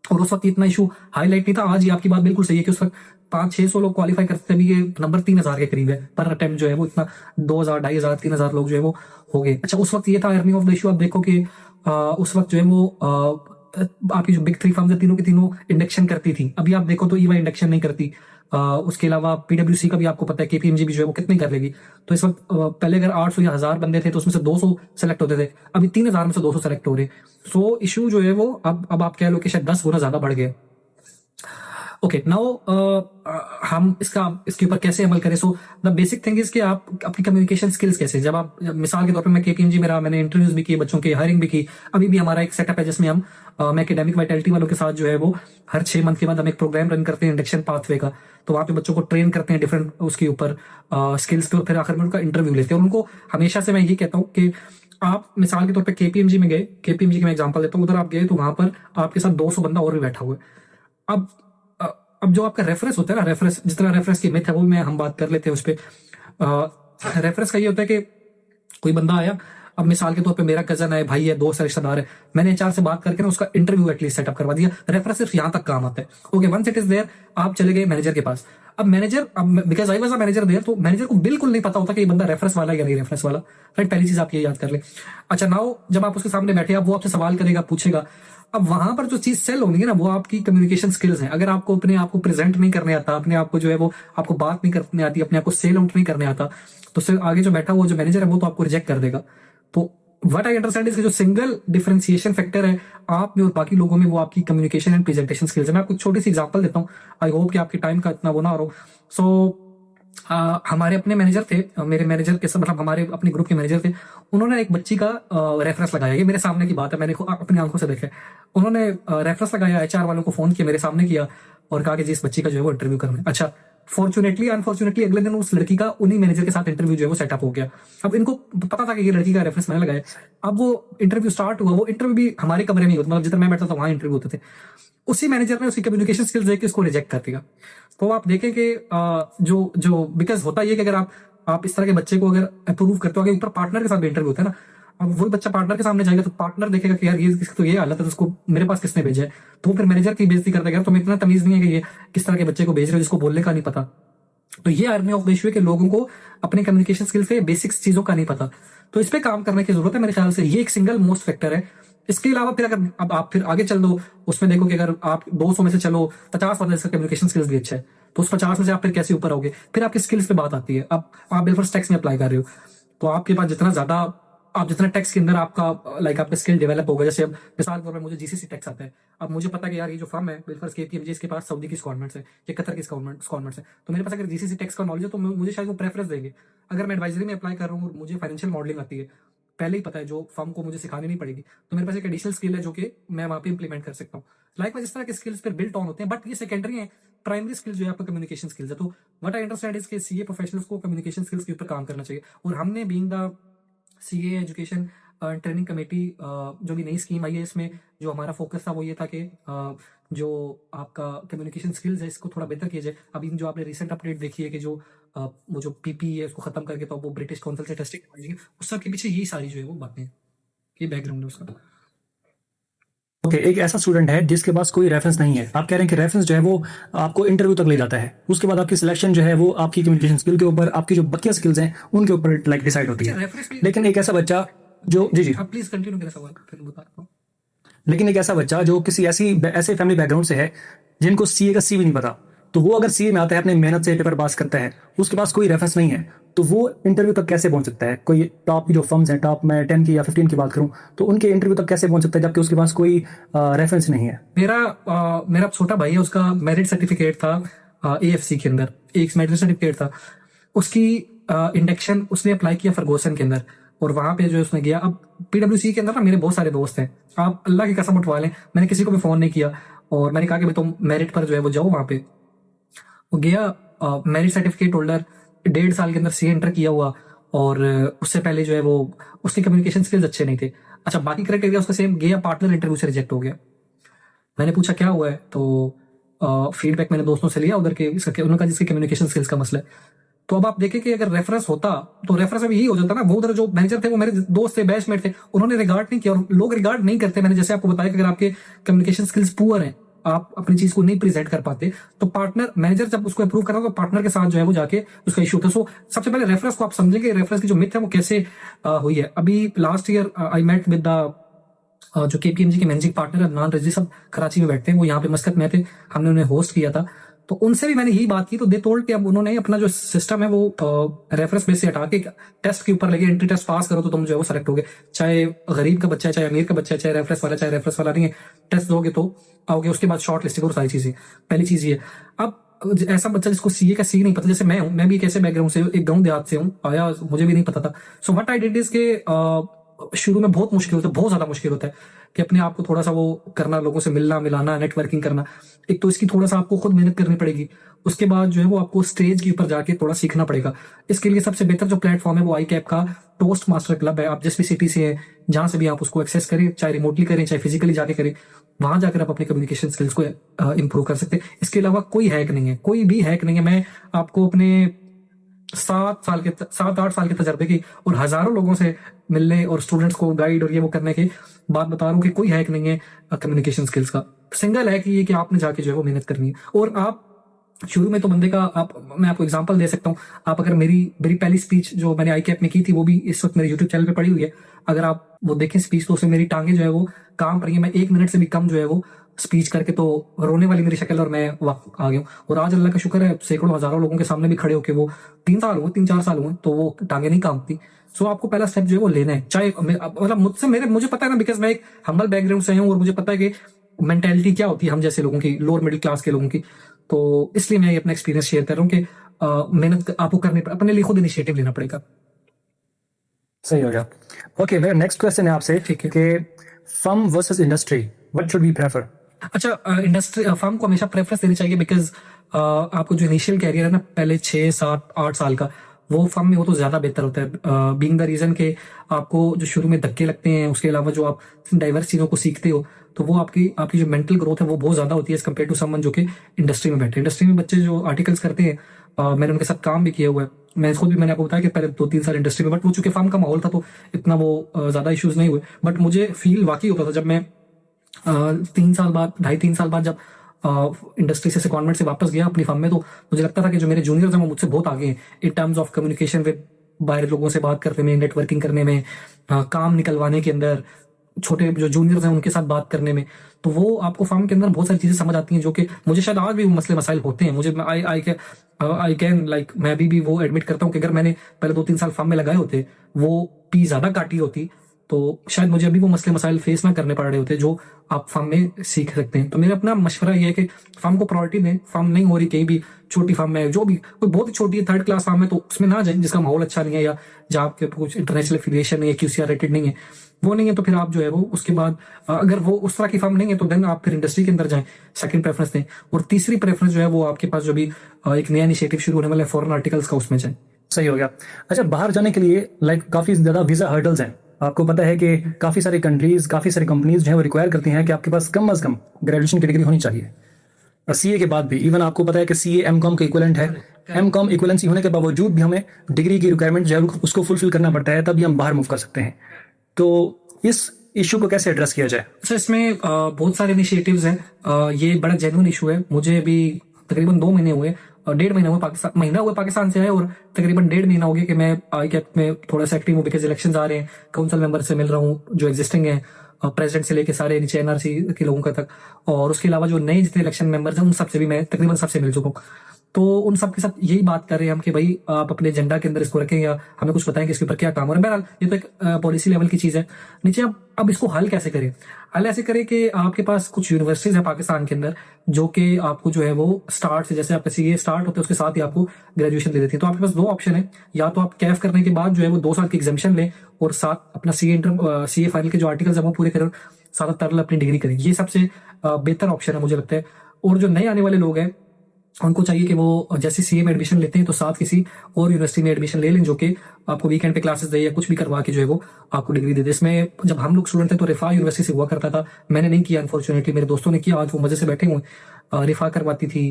और उस वक्त इतना इशू हाईलाइट नहीं था। आज ये आपकी बात बिल्कुल सही है कि उस वक्त 500-600 लोग क्वालिफाई करते थे, अभी ये नंबर 3000 के करीब है पर अटेम्प्ट जो है वो इतना 2000, 2500, 3000 लोग जो है वो हो गए। अच्छा उस वक्त ये था अर्निंग ऑफ द इशू। आप देखो कि उस वक्त जो है वो आपकी जो बिग 3 फर्म्स है तीनों की तीनों इंडक्शन करती थी। अभी आप देखो तो ईवाई इंडक्शन नहीं करती। उसके अलावा पीडब्ल्यूसी का भी आपको पता है, केपीएमजी भी जो है वो कितनी कर लेगी। तो इस वक्त पहले अगर 800 या 1000 बंदे थे तो उसमें से 200 सेलेक्ट होते थे, अभी 3000 में से 200 सेलेक्ट हो रहे। सो इशू जो है वो अब आप कह लो कि शायद 10 गुना ज्यादा बढ़ गया। ओके नाउ हम इसके ऊपर कैसे अमल करें? So the basic thing is कि आप अपनी कम्युनिकेशन स्किल्स कैसे, जब मिसाल के तौर पे मैं केपीएमजी में रहा, मैंने इंटरव्यूज भी किए, बच्चों की हायरिंग भी की। अभी भी हमारा एक सेटअप है जिसमें हम मैं एकेडमिक वाइटलिटी वालों के साथ जो है वो हर 6 मंथ के बाद हम एक प्रोग्राम रन करते हैं इंडक्शन पाथवे का। तो वहाँ पे बच्चों को ट्रेन करते हैं डिफरेंट उसके ऊपर स्किल्स पे, और फिर आखिर में उनका इंटरव्यू लेते हैं। और उनको हमेशा से मैं ये कहता हूँ कि आप मिसाल के तौर पे केपीएमजी में गए, केपीएमजी की मैं एग्जांपल देता हूँ, उधर आप गए तो वहां पर आपके साथ 200 बंदा और भी बैठा हुआ है। अब अ, अब जो आपका रेफरेंस होता है ना, रेफरेंस जिस तरह रेफरेंस की मिथ है वो मैं हम बात कर लेते हैं उस पर। रेफरेंस का ये होता है कि कोई बंदा आया, अब मिसाल के तौर पे मेरा कजन है, भाई है, दोस्त है, रिश्तेदार है, मैंने एचआर से बात करके ना उसका इंटरव्यू एटलीस्ट सेटअप करवा दिया। रेफरेंस सिर्फ यहाँ तक काम आता है। Okay once it is there, आप चले गए मैनेजर के पास। अब मैनेजर, अब because I was a manager there, तो मैनेजर को बिल्कुल नहीं पता होता कि ये बंदा रेफरेंस वाला है या नहीं रेफरेंस वाला। राइट, पहली चीज आप ये याद कर ले। अच्छा नाउ जब आप उसके सामने बैठे, अब वो आपसे सवाल करेगा, पूछेगा। अब वहां पर जो चीज सेल होनी है ना वो आपकी कम्युनिकेशन स्किल्स हैं। अगर आपको अपने आप को प्रेजेंट नहीं करने आता, अपने आप को जो है वो आपको बात नहीं करने आती, अपने आप को सेल आउट नहीं करने आता, तो सिर्फ आगे जो बैठा वो जो मैनेजर है वो तो आपको रिजेक्ट कर देगा। तो व्हाट आई अंडरस्टैंड इज जो सिंगल डिफरेंशिएशन फैक्टर है आप में और बाकी लोगों में वो आपकी कम्युनिकेशन एंड प्रेजेंटेशन स्किल्स है। मैं आपको छोटी सी एग्जांपल देता हूँ, आई होप कि आपकी टाइम का इतना वो ना हो। सो हमारे अपने मैनेजर थे, मेरे मैनेजर के मतलब हमारे अपने ग्रुप के मैनेजर थे। उन्होंने एक बच्ची का रेफरेंस लगाया, ये मेरे सामने की बात है, मैंने अपनी आंखों से देखा है। उन्होंने रेफरेंस लगाया, एचआर वालों को फोन किया, मेरे सामने किया और कहा कि जी इस बच्ची का जो है वो इंटरव्यू करना है। अच्छा फॉर्चुनेटली अनफॉर्चुनेटली अगले दिन उस लड़की का उन्हीं मैनेजर के साथ इंटरव्यू जो है वो सेटअप हो गया। अब इनको पता था कि ये लड़की का रेफरेंस मैंने लगाया। अब वो इंटरव्यू स्टार्ट हुआ, वो इंटरव्यू भी हमारे कमरे में ही होता, मतलब जिधर मैं बैठता था वहां इंटरव्यू होते थे। उसी मैनेजर ने उसकी कम्युनिकेशन स्किल्स देख के उसको रिजेक्ट कर दिया। तो आप देखें कि जो जो बिकॉज होता है कि अगर आप इस तरह के बच्चे को अगर अप्रूव करते हो, ऊपर पार्टनर के साथ भी इंटरव्यू होता है ना, अब वही बच्चा पार्टनर के सामने जाएगा तो पार्टनर देखेगा कि यार ये इसकी तो ये हालत है, तो उसको मेरे पास किसने भेजा है, तो फिर मैनेजर की बेइज्जती कर देगा। तो इतना तमीज नहीं है कि ये किस तरह के बच्चे को भेज रहे हो जिसको बोलने का नहीं पता। तो ये अर्निंग ऑफ द इशू है कि लोगों को अपने कम्युनिकेशन स्किल्स से बेसिक्स चीजों का नहीं पता। तो इस पे काम करने की जरूरत है मेरे ख्याल से, ये एक सिंगल मोस्ट फैक्टर है। इसके अलावा फिर अगर अब आप फिर आगे चल दो, उसमें देखो कि अगर आप 200 में से चलो 50 वाले इसका कम्युनिकेशन स्किल्स भी अच्छा है, तो उस 50 में से आप फिर कैसे ऊपर आओगे? फिर आपकी स्किल्स पे बात आती है। अब आप बिल्कुल टैक्स में अप्लाई कर रहे हो, तो आपके पास जितना ज्यादा आप जितना टैक्स के अंदर आपका लाइक आपका स्किल डेवलप होगा। जैसे अब मिसाल के तौर पर मुझे जीसीसी टैक्स आता है, अब मुझे पता है कि यार ये जो फर्म है बिल्फर्स केपीएमजी, इसके पास सऊदी की स्कॉलमेंट्स है या कतर की स्कॉलमेंट्स है, तो मेरे पास अगर जीसीसी टैक्स का नॉलेज है तो मुझे शायद वो प्रेफरेंस देंगे। अगर मैं एडवाइजरी में अप्लाई कर रहा हूँ और मुझे फाइनेंशियल मॉडलिंग आती है, पहले ही पता है, जो फर्म को मुझे सिखानी नहीं पड़ेगी, तो मेरे पास एक एडिशनल स्किल है जो कि मैं वहां पे इंप्लीमेंट कर सकता हूँ। लाइक इस तरह के स्किल्स पर बिल्ट ऑन होते हैं, बट ये सेकेंडरी है। प्राइमरी स्किल जो है आपका कम्युनिकेशन स्किल्स है। तो व्हाट आई अंडरस्टैंड इज के सीए प्रोफेशनल्स को कम्युनिकेशन स्किल्स के ऊपर काम करना चाहिए। और हमने being the CA education training committee, जो भी नई स्कीम आई है इसमें जो हमारा फोकस था वो ये था कि जो आपका कम्युनिकेशन स्किल्स है इसको थोड़ा बेहतर किया जाए। अभी जो आपने रिसेंट अपडेट देखी है कि जो वो जो पीपी है उसको खत्म करके तो वो ब्रिटिश काउंसिल से टेस्टिंग, उस सब के पीछे यही सारी जो है वो बातें हैं, ये बैकग्राउंड है उसका। ओके एक ऐसा स्टूडेंट है जिसके पास कोई रेफरेंस नहीं है, आप कह रहे हैं कि रेफरेंस जो है वो आपको इंटरव्यू तक ले जाता है, उसके बाद आपकी सिलेक्शन जो है वो आपकी कम्युनिकेशन स्किल के ऊपर, आपकी जो बकिया स्किल्स हैं उनके ऊपर लाइक डिसाइड होती है। रेफरेंस भी लेकिन एक ऐसा बच्चा जो जी जी आप प्लीज कंटिन्यू करें सवाल, फिर बताता हूँ। लेकिन एक ऐसा बच्चा जो किसी ऐसे फैमिली बैकग्राउंड से है जिनको सीए का सी भी नहीं पता, तो वो अगर सीए में आता है, अपने मेहनत से पेपर पास करता है, उसके पास कोई रेफरेंस नहीं है, तो वो इंटरव्यू तक कैसे पहुंच सकता है? कोई टॉप की जो फर्म्स हैं, टॉप मैं 10 की या 15 की बात करूं, तो उनके इंटरव्यू तक कैसे पहुंच सकता है जबकि उसके पास कोई रेफरेंस नहीं है? मेरा छोटा भाई है, उसका मेरिट सर्टिफिकेट था एएफसी के अंदर, एक मेरिट सर्टिफिकेट था उसकी। इंडक्शन उसने अप्लाई किया फर्गूसन के अंदर, और वहां पे जो है उसने गया। अब पीडब्ल्यूसी के अंदर ना मेरे बहुत सारे दोस्त हैं, आप अल्लाह की कसम उठवा लें, मैंने किसी को भी फोन नहीं किया और मैंने कहा कि भाई तुम मेरिट पर जो है वो जाओ वहां पे। वो गया, मेरिट सर्टिफिकेट होल्डर, 1.5 साल के अंदर सी एंटर किया हुआ, और उससे पहले जो है वो उसके कम्युनिकेशन स्किल्स अच्छे नहीं थे। अच्छा, बाकी क्राइटेरिया उसका सेम, गया पार्टनर इंटरव्यू से रिजेक्ट हो गया। मैंने पूछा क्या हुआ है, तो फीडबैक मैंने दोस्तों से लिया उधर के, उन्होंने कहा जिसके कम्युनिकेशन स्किल्स का मसला है। तो अब आप देखें कि अगर रेफरेंस होता तो रेफरेंस में यही हो जाता ना, वो उधर जो मैनेजर थे वो मेरे दोस्त थे, बैचमेट थे, उन्होंने रिगार्ड नहीं किया। और लोग रिगार्ड नहीं करते, मैंने जैसे आपको बताया कि अगर आपके कम्युनिकेशन स्किल्स पुअर हैं, आप अपनी चीज को नहीं प्रेजेंट कर पाते, तो पार्टनर मैनेजर जब उसको अप्रूव करना, तो पार्टनर के साथ जो है वो जाके उसका इशू होता है। सो सबसे पहले रेफरेंस को आप समझेंगे, रेफरेंस की जो मिथ है वो कैसे हुई है। अभी last year I met with the जो केपीएमजी के मैनेजिंग पार्टनर अदनान रजी, सब कराची में बैठते हैं, वो यहाँ पे मस्कत में थे, हमने उन्हें होस्ट किया था। तो उनसे भी मैंने यही बात की, तो दे टोल्ड कि अब उन्होंने अपना जो सिस्टम है वो रेफरेंस बेस से हटा के टेस्ट के ऊपर लगे, एंट्री टेस्ट पास करो तो तुम जो है वो सेलेक्ट होगे। चाहे गरीब का बच्चा है, चाहे अमीर का बच्चा है, चाहे रेफरेंस वाला, चाहे रेफरेंस वाला नहीं है, टेस्ट दोगे तो आओगे। उसके बाद शॉर्ट लिस्टिंग और सारी चीजें, पहली चीज ये। अब ऐसा बच्चा जिसको सीए का सी नहीं पता, जैसे मैं हूं, मैं भी एक ऐसे बैकग्राउंड से, एक गांव देहात से हूं आया, मुझे भी नहीं पता था। So what I did is के शुरू में बहुत मुश्किल होता है, बहुत ज्यादा मुश्किल होता है कि अपने आप को थोड़ा सा वो करना, लोगों से मिलना मिलाना, नेटवर्किंग करना। एक तो इसकी थोड़ा सा आपको खुद मेहनत करनी पड़ेगी, उसके बाद जो है वो आपको स्टेज के ऊपर जाके थोड़ा सीखना पड़ेगा। इसके लिए सबसे बेहतर जो प्लेटफॉर्म है वो आई कैप का टोस्ट मास्टर क्लब है। आप जिस भी सिटी से हैं, जहां से भी आप उसको एक्सेस करें, चाहे रिमोटली करें चाहे फिजिकली जाके करें, वहां जाकर आप अपने कम्युनिकेशन स्किल्स को इंप्रूव कर सकते हैं। इसके अलावा कोई हैक नहीं है, कोई भी हैक नहीं है। मैं आपको अपने 7-8 साल के तजर्बे की और हजारों लोगों से मिलने और स्टूडेंट्स को गाइड और ये वो करने की बात बता रहा हूँ कि कोई हैक नहीं है कम्युनिकेशन स्किल्स का। सिंगल हैक ये कि आपने जाके जो है वो मेहनत करनी है। और आप शुरू में तो बंदे का, मैं आपको एग्जांपल दे सकता हूँ। आप अगर मेरी मेरी पहली स्पीच जो मैंने आई कैप में की थी, वो भी इस वक्त मेरे यूट्यूब चैनल पे पड़ी हुई है, अगर आप वो देखें स्पीच, तो उसमें मेरी टांगे जो है वो काम पर रही है। मैं 1 मिनट से भी कम जो है वो स्पीच करके तो रोने वाली मेरी शक्ल, और मैं आ गया हूँ। और आज अल्लाह का शुक्र है, सैकड़ों हजारों लोगों के सामने भी खड़े होके वो 3-4 साल हुए, तो वो टांगे नहीं कांपती। सो आपको पहला स्टेप जो है वो लेना है। चाहे मतलब मुझे पता है ना, बिकॉज मैं एक हम्बल बैकग्राउंड से हूँ और मुझे पता है कि मेंटेलिटी क्या होती है हम जैसे लोगों की, लोअर मिडिल क्लास के लोगों की। तो इसलिए मैं ये अपना एक्सपीरियंस शेयर कर रहा हूँ कि मेहनत आपको करनी, अपने लिए खुद इनिशिएटिव लेना पड़ेगा। सही हो गया। ओके मेरा नेक्स्ट क्वेश्चन है आपसे, ठीक है। कि firm versus industry, what should we prefer? अच्छा, इंडस्ट्री फर्म को हमेशा प्रेफरेंस देनी चाहिए, बिकॉज आपको जो इनिशियल कैरियर है ना, पहले 6-7-8 साल का, वो फर्म में हो तो ज्यादा बेहतर होता है। बीइंग द रीजन के आपको जो शुरू में धक्के लगते हैं, उसके अलावा जो आप डाइवर्स चीजों को सीखते हो, तो वो आपकी जो मेंटल ग्रोथ है वो बहुत ज्यादा होती है एज कम्पेयर टू समवन जो कि इंडस्ट्री में बैठे। इंडस्ट्री में बच्चे जो आर्टिकल्स करते हैं, मैंने उनके साथ काम भी किया हुआ है। मैं खुद भी, मैंने आपको बताया कि पहले 2-3 साल इंडस्ट्री में, बट वो चूंकि फर्म का माहौल था तो इतना वो ज्यादा इश्यूज नहीं हुए। बट मुझे फील वाकई होता था जब मैं 3 साल बाद, 2.5-3 साल बाद जब इंडस्ट्री से सेकंडमेंट से वापस गया अपनी फर्म में, तो मुझे लगता था कि जो मेरे जूनियर्स हैं वो मुझसे बहुत आगे हैं in terms of communication with बाहर लोगों से बात करने में, नेटवर्किंग करने में, काम निकलवाने के अंदर, छोटे जो जूनियर्स हैं उनके साथ बात करने में। तो वो आपको फर्म के अंदर बहुत सारी चीजें समझ आती हैं, जो कि मुझे शायद आज भी वो मसले मसाइल होते हैं। मुझे आई कैन लाइक, मैं अभी भी वो एडमिट करता हूँ कि अगर मैंने पहले 2-3 साल फर्म में लगाए होते, वो पी ज्यादा काटी होती, तो शायद मुझे अभी वो मसले मसाइल फेस ना करने पड़ रहे होते जो आप फर्म में सीख सकते हैं। तो मेरा अपना मशवरा ये है कि फर्म को प्रायोरिटी दें। फर्म नहीं हो रही कहीं भी, छोटी फर्म में, जो भी कोई बहुत ही छोटी है, 3rd क्लास फर्म है, तो उसमें ना जाए जिसका माहौल अच्छा नहीं है, या जहाँ आपके कुछ इंटरनेशनल एफिलिएशन नहीं है, QCR रेटेड नहीं है, वो नहीं है, तो फिर आप जो है वो उसके बाद अगर वो उस तरह की फर्म नहीं है, तो देन आप फिर इंडस्ट्री के अंदर जाएं, सेकंड प्रेफरेंस दें। और तीसरी प्रेफरेंस जो है वो आपके पास जो भी एक नया इनिशिएटिव शुरू होने वाला है फॉरेन आर्टिकल्स का, उसमें जाएं। सही हो गया। अच्छा, बाहर जाने के लिए लाइक काफी ज्यादा वीजा हर्डल्स हैं। आपको पता है कि काफी सारी कंट्रीज, काफी सारी कंपनीज जो है वो रिक्वायर करती हैं कि आपके पास कम अज कम ग्रेजुएशन की डिग्री होनी चाहिए। सीए के बाद भी, इवन आपको पता है कि सीए एमकॉम का इक्विवेलेंट है। एमकॉम इक्विवेलेंसी होने के बावजूद भी हमें डिग्री की रिक्वायरमेंट जो है उसको फुलफिल करना पड़ता है, तभी हम बाहर मूव कर सकते हैं। तो इस इश्यू को कैसे एड्रेस किया जाए? सर इसमें बहुत सारे इनिशिएटिव्स हैं। ये बड़ा जेन्युइन इशू है। मुझे अभी तकरीबन 2 महीने हुए, 1.5 महीना हुआ पाकिस्तान से आए, और तकरीबन 1.5 महीना हो गया कि मैं आई कैप में थोड़ा सा एक्टिव हूँ, बिकॉज इलेक्शन आ रहे हैं। काउंसिल मेंबर से मिल रहा हूँ जो एग्जिस्टिंग है, प्रेसिडेंट से लेके सारे नीचे एनआरसी के लोगों का तक, और उसके अलावा जो नए जितने इलेक्शन मेंबर्स हैं उन सबसे भी मैं तकरीबन सबसे मिल चुका हूँ। तो उन सब के साथ यही बात कर रहे हैं हम कि भाई आप अपने एजेंडा के अंदर इसको रखें या हमें कुछ बताएं कि इसके ऊपर क्या काम हो रहा है। बहरहाल ये तो एक पॉलिसी लेवल की चीज है। नीचे अब इसको हल कैसे करें? हल ऐसे करें कि आपके पास कुछ यूनिवर्सिटीज है पाकिस्तान के अंदर जो कि आपको जो है वो स्टार्ट से, जैसे आपका सीए स्टार्ट होता है उसके साथ ही आपको ग्रेजुएशन दे देती है। तो आपके पास 2 ऑप्शन है, या तो आप कैफ करने के बाद जो है वो 2 साल की एग्जामिशन लें और साथ अपना सीए फाइनल के जो आर्टिकल्स है वो पूरे करें, साथ तरल अपनी डिग्री करें। ये सबसे बेहतर ऑप्शन है मुझे लगता है। और जो नए आने वाले लोग हैं उनको चाहिए कि वो जैसे सीए में एडमिशन लेते हैं तो साथ किसी और यूनिवर्सिटी में एडमिशन ले लें जो कि आपको वीकेंड पे क्लासेस दे या कुछ भी करवा के जो है वो आपको डिग्री दे दे। इसमें जब हम लोग स्टूडेंट थे तो रिफा यूनिवर्सिटी से हुआ करता था, मैंने नहीं किया अनफॉर्चुनेटली, मेरे दोस्तों ने किया, आज वो मजे से बैठे हुए। रिफा करवाती थी,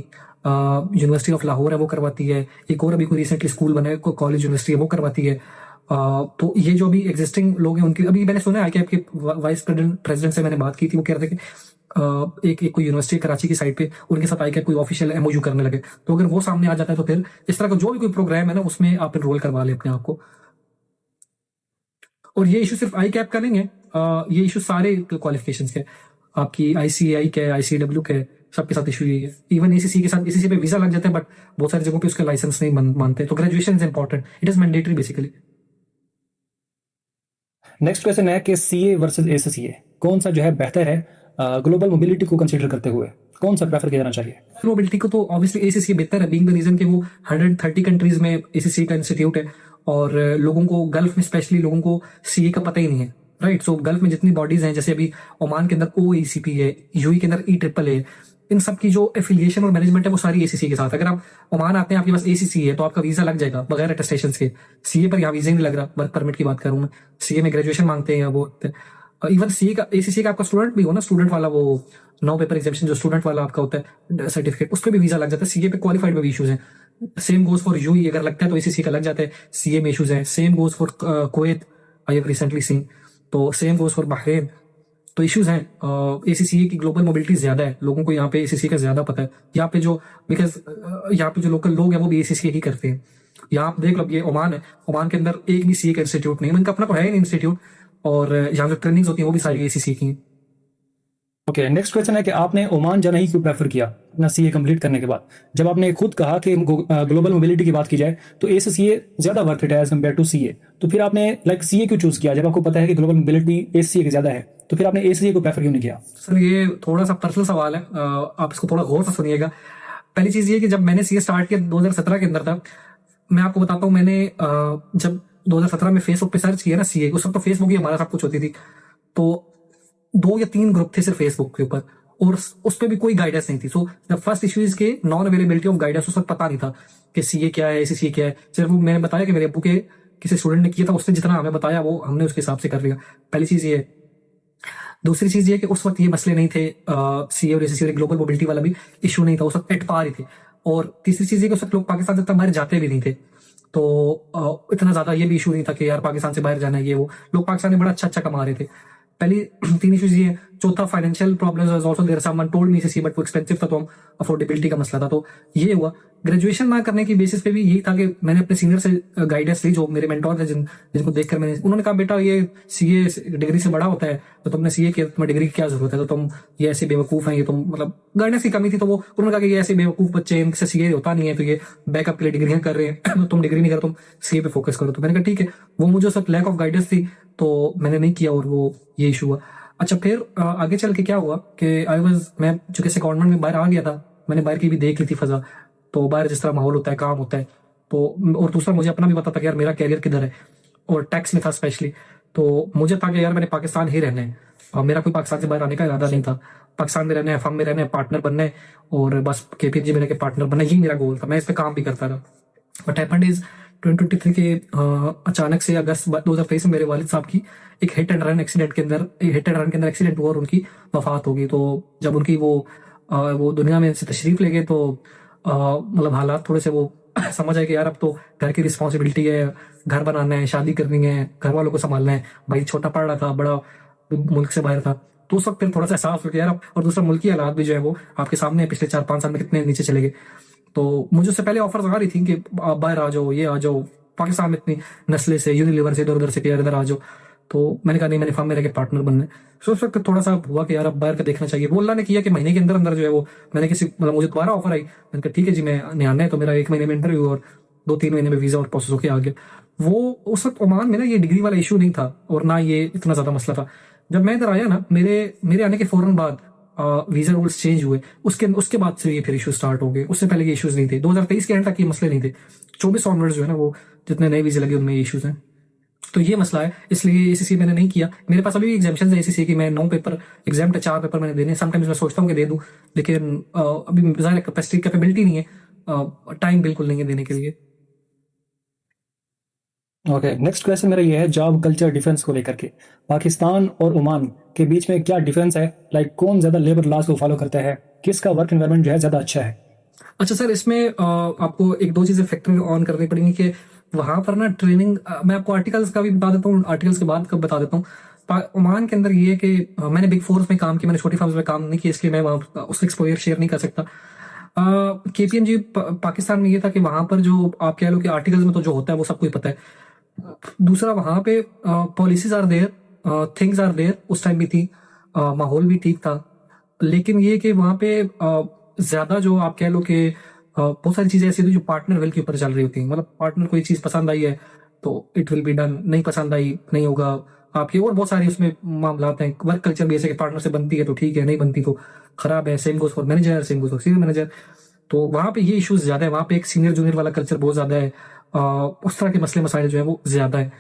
यूनिवर्सिटी ऑफ लाहौर है वो करवाती है, एक और अभी कोई रिसेंटली स्कूल बना है कॉलेज यूनिवर्सिटी है वो करवाती है। तो ये जो अभी एग्जिस्टिंग लोग हैं उनकी, अभी मैंने सुना है कि आपके वाइस प्रेसिडेंट से मैंने बात की थी, वो कह रहे थे कि एक कोई यूनिवर्सिटी कराची की साइड पे उनके साथ आके कोई ऑफिशियल एमओयू करने लगे। तो अगर वो सामने आ जाता है तो फिर इस तरह का जो भी कोई प्रोग्राम है ना उसमें आप एनरोल करवा ले अपने आप को। और ये इशू सिर्फ आई कैप का नहीं है, ये इशू सारे क्वालिफिकेशन के, आपकी आईसीएआई के, आईसीडब्ल्यू के, सबके साथ इशू यही है। इवन एसीसी के साथ, एसीसी पे वीजा लग जाता है बट बहुत सारी जगहों पे उसका लाइसेंस नहीं मानते। तो graduation is important, it is mandatory basically. Next question है कि सीए वर्सेस एसीसीए कौन सा जो है बेहतर है ग्लोबल मोबिलिटी को कंसीडर करते हुए? कौन सा प्रेफर किया जाना चाहिए? मोबिलिटी को तो ऑब्वियसली एसीसी बेहतर है, बीइंग द रीजन कि वो 130 कंट्रीज में एसीसी का इंस्टीट्यूट है, और लोगों को गल्फ में स्पेशली लोगों को सीए का पता ही नहीं है, राइट। सो गल्फ में जितनी बॉडीज हैं, जैसे अभी ओमान के अंदर ओईसीपी है, यूएई के अंदर EAAA है, इन सब की जो एफिलिएशन और मैनेजमेंट है वो सारी एसीसी के साथ। अगर आप ओमान आते हैं आपके पास एसीसी है तो आपका वीजा लग जाएगा बगैर अटेस्टेशन के। सीए पर यहाँ वीजा नहीं लग रहा, वर्क परमिट की बात करूँ मैं, सीए में ग्रेजुएशन मांगते हैं वो। इवन सीए का, एसीसी का आपका स्टूडेंट भी हो ना, स्टूडेंट वाला वो नो पेपर एग्जामिनेशन जो स्टूडेंट वाला आपका होता है सर्टिफिकेट, उस पर भी वीजा लग जाता है। सीए पे क्वालिफाइड में भी इशूज हैं। सेम गोज फॉर यूई, अगर लगता है तो एसीसी का लग जाता है, सीए में इशूज है। Same goes for Kuwait, I have recently seen, तो सेम गोज फॉर बहरेन, तो इश्यूज हैं। एसीसीए की ग्लोबल मोबिलिटी ज्यादा है, लोगों को यहाँ पे एसीसी का ज्यादा पता है। यहाँ पे जो, बिकॉज यहाँ पे जो लोकल लोग हैं वो भी एसीसी ही करते हैं। यहाँ आप देख लो, ये ओमान है, ओमान के अंदर एक भी सीए का इंस्टीट्यूट नहीं, इनका अपना तो है ही नहीं इंस्टीट्यूट, और यहाँ जो ट्रेनिंग्स होती है वो भी सारी एसीसी की हैं। ओके, नेक्स्ट क्वेश्चन है कि आपने ओमान जाना ही क्यों प्रेफर किया अपना सीए कंप्लीट करने के बाद? जब आपने खुद कहा कि ग्लोबल मोबिलिटी की बात की जाए तो एसीसीए ज्यादा वर्थ इट है एज कम्पेयर टू सीए, तो फिर आपने सीए क्यों चूज किया? जब आपको पता है कि ग्लोबल मोबिलिटी एसीए की ज्यादा है तो फिर आपने एसीए को प्रेफर क्यों नहीं किया? सर ये थोड़ा सा पर्सनल सवाल है, आप इसको थोड़ा गौर से सुनिएगा। पहली चीज ये कि जब मैंने सीए स्टार्ट किया 2017 के अंदर था, मैं आपको बताता हूँ, मैंने जब 2017 में फेसबुक पे सर्च किया ना सीए, उस वक्त तो फेसबुक ही हमारा सब कुछ होती थी, तो 2 या 3 ग्रुप थे सिर्फ फेसबुक के ऊपर, और उस पर भी कोई गाइडेंस नहीं थी। So the first issue is के नॉन अवेलेबिलिटी ऑफ गाइडेंस। उस वक्त पता नहीं था कि सीए क्या है, एसीसी क्या है। सिर्फ मैंने बताया कि मेरे अब्बू के किसी स्टूडेंट ने किया था, उसने जितना हमें बताया वो हमने उसके हिसाब से कर लिया। पहली चीज ये है। दूसरी चीज ये कि उस वक्त ये मसले नहीं थे, सीए और एसीसी और ग्लोबल मोबिलिटी वाला भी इशू नहीं था, उस वक्त एट पार ही थे। और तीसरी चीज ये कि उस वक्त लोग पाकिस्तान से इतना बाहर जाते भी नहीं थे, तो इतना ज्यादा ये भी इशू नहीं था कि यार पाकिस्तान से बाहर जाना है, ये वो लोग पाकिस्तान में बड़ा अच्छा अच्छा कमा रहे थे। पहली 3 इश्यूज ये। चौथा, financial problems was also there, someone told me CC but वो एक्सपेंसिव था, तो हम अफोर्डेबिलिटी का मसला था, तो ये हुआ। ग्रेजुएशन ना करने की बेसिस पे भी यही था कि मैंने अपने सीनियर से गाइडेंस ली, जो मेरे मेंटोर थे, जिनको देखकर मैंने, उन्होंने कहा बेटा ये सीए डिग्री से बड़ा होता है, तो तुमने सीए किया, तुम्हें डिग्री की क्या जरूरत है, तो तुम ये ऐसे बेवकूफ हैं, ये तुम, मतलब गाइडेंस की कमी थी। तो वो उन्होंने कहा कि ये ऐसे बेवकूफ बच्चे हैं, इनसे सीए होता नहीं है, तो ये बैकअप के लिए डिग्रियां कर रहे हैं, तो तुम डिग्री नहीं करो, तुम सीए पे फोकस करो। तो मैंने कहा ठीक है, वो मुझे सब लैक ऑफ गाइडेंस थी तो मैंने नहीं किया, और वो ये इशू हुआ। अच्छा, फिर आगे चल के क्या हुआ कि मैं चूंकि सेकंडमेंट में बाहर आ गया था, मैंने बाहर की भी देख ली थी फजा, तो बाहर जिस तरह माहौल होता है, काम होता है, तो और दूसरा मुझे अपना भी पता था कि यार मेरा कैरियर किधर है, और टैक्स में था स्पेशली, तो मुझे था कि यार मैंने पाकिस्तान ही रहना है, और मेरा कोई पाकिस्तान से बाहर आने का इरादा नहीं था। पाकिस्तान में रहना है, फर्म में रहना है, पार्टनर बनना है, और बस केपीएमजी में के पार्टनर बनना, यही मेरा गोल था। मैं इस पर काम भी करता था। बट हैपेंड इज 2023 के अचानक से अगस्त 2023 में मेरे वालिद साहब की एक हिट एंड रन के अंदर एक्सीडेंट हुआ और उनकी वफात हो गई। तो जब उनकी वो दुनिया में से तशरीफ ले गए, तो मतलब हालात थोड़े से वो समझ आए कि यार अब तो घर की रिस्पॉन्सिबिलिटी है, घर बनाना है, शादी करनी है, घर वालों को संभालना है। भाई छोटा पड़ रहा था, बड़ा मुल्क से बाहर था, तो उस वक्त फिर थोड़ा सा एहसास हो गया यार, और दूसरा मुल्क की हालात भी जो है वो आपके सामने है, पिछले 4-5 साल में कितने नीचे चले गए। तो मुझे उससे पहले ऑफर्स आ रही थी कि आप बाहर आ जाओ, ये आ जाओ, पाकिस्तान में इतनी नस्ले से, यूनिलीवर से, इधर उधर से कि यार इधर आ जाओ। तो मैंने कहा नहीं, मैंने फर्म में रह के पार्टनर बनना है। सो उस वक्त थोड़ा सा हुआ कि यार अब बाहर का देखना चाहिए। वो अल्लाह ने किया कि महीने के अंदर अंदर जो है वो मैंने किसी, मतलब मुझे दोबारा ऑफर आई, मैंने कहा ठीक है जी, मैं आना है। तो मेरा 1 महीने में इंटरव्यू और 2-3 महीने में वीजा और प्रोसेस होकर आ गया। वो उस वक्त ओमान में ना ये डिग्री वाला इशू नहीं था और ना ये इतना ज्यादा मसला था। जब मैं इधर आया ना, मेरे मेरे आने के फौरन बाद वीजा रूल्स चेंज हुए, उसके उसके बाद से ये फिर इशू स्टार्ट हो गए। उससे पहले ये इश्यूज नहीं थे, 2023 के एंड तक ये मसले नहीं थे। 24 ऑनवर्ड्स जो है ना, वो जितने नए वीजे लगे उनमें ये इश्यूज हैं। तो ये मसला है, इसलिए एसीसी मैंने नहीं किया। मेरे पास अभी भी एग्जाम्पशन है एसीसी की, मैं 9 पेपर एग्जाम 4 पेपर मैंने देने। समटाइम्स मैं सोचता हूँ कि दे दूं, लेकिन अभी ज़ाहिर कैपेसिटी कैपेबिलिटी नहीं है, टाइम बिल्कुल नहीं है देने के लिए। ओके, नेक्स्ट क्वेश्चन मेरा ये है जॉब कल्चर डिफरेंस को लेकर के, पाकिस्तान और ओमान के बीच में क्या डिफरेंस है? लाइक कौन ज्यादा लेबर लॉज को फॉलो करता है, किसका वर्क एनवायरनमेंट जो है ज्यादा अच्छा है? अच्छा सर, इसमें आपको 1-2 चीजें फैक्टर ऑन करनी पड़ेंगी कि वहां पर ना ट्रेनिंग, मैं आपको आर्टिकल्स का भी बता देता हूँ, आर्टिकल्स के बाद कब बता देता हूँ। ओमान के अंदर ये है कि मैंने बिग फोर्स में काम किया, मैंने छोटी फर्म्स में काम नहीं किया, इसलिए मैं वहाँ उसका एक्सपोजर शेयर नहीं कर सकता। केपीएमजी पाकिस्तान में ये था कि वहां पर जो आप कह लो कि आर्टिकल्स में तो जो होता है वो सबको ही पता है। दूसरा वहां पे policies are there, things are there, उस टाइम भी थी, माहौल भी ठीक था। लेकिन ये कि वहां पे ज्यादा जो आप कह लो कि बहुत सारी चीजें ऐसी थी जो पार्टनर वेल के ऊपर चल रही होती हैं। मतलब पार्टनर कोई चीज पसंद आई है तो इट विल बी डन, नहीं पसंद आई नहीं होगा आपके। और बहुत सारी उसमें मामला हैं। वर्क कल्चर भी ऐसे कि पार्टनर से बनती है तो ठीक है, नहीं बनती तो खराब है। Same goes for manager, same goes for senior manager. तो वहां पे ये इश्यूज ज्यादा है, वहां पे एक सीनियर जूनियर वाला कल्चर बहुत ज्यादा है। उस तरह के मसले मसाइल जो है वो ज्यादा है।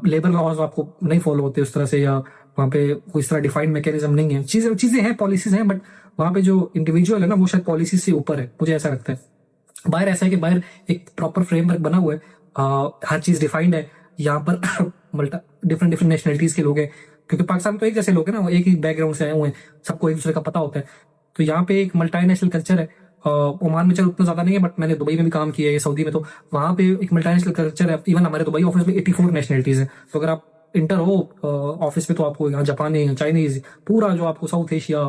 लेबर लॉज आपको नहीं फॉलो होते उस तरह से, या वहाँ पे कोई इस तरह डिफाइंड मैकेनिज्म नहीं है। चीजें चीजें हैं, पॉलिसीज हैं, बट वहाँ पे जो इंडिविजुअल है ना वो शायद पॉलिसी से ऊपर है, मुझे ऐसा लगता है। बाहर ऐसा है कि बाहर एक प्रॉपर फ्रेमवर्क बना हुआ है, हर चीज डिफाइंड है। यहाँ पर मल्टा डिफरेंट डिफरेंट नेशनलिटीज के लोग हैं, क्योंकि पाकिस्तान में तो एक जैसे लोग हैं ना, वो एक ही बैकग्राउंड से आए हुए हैं, सबको एक दूसरे का पता होता है। तो यहाँ पे एक मल्टी नेशनल कल्चर है। ओमान में चलो उतना ज्यादा नहीं है, बट मैंने दुबई में भी काम किया है, सऊदी में, तो वहां पे एक मल्टी नेशनल कल्चर है। इवन हमारे दुबई ऑफिस में 84 नेशनलिटीज है। तो अगर आप इंटर हो ऑफिस में, तो आपको यहाँ जापानी, चाइनीज, पूरा जो आपको साउथ एशिया,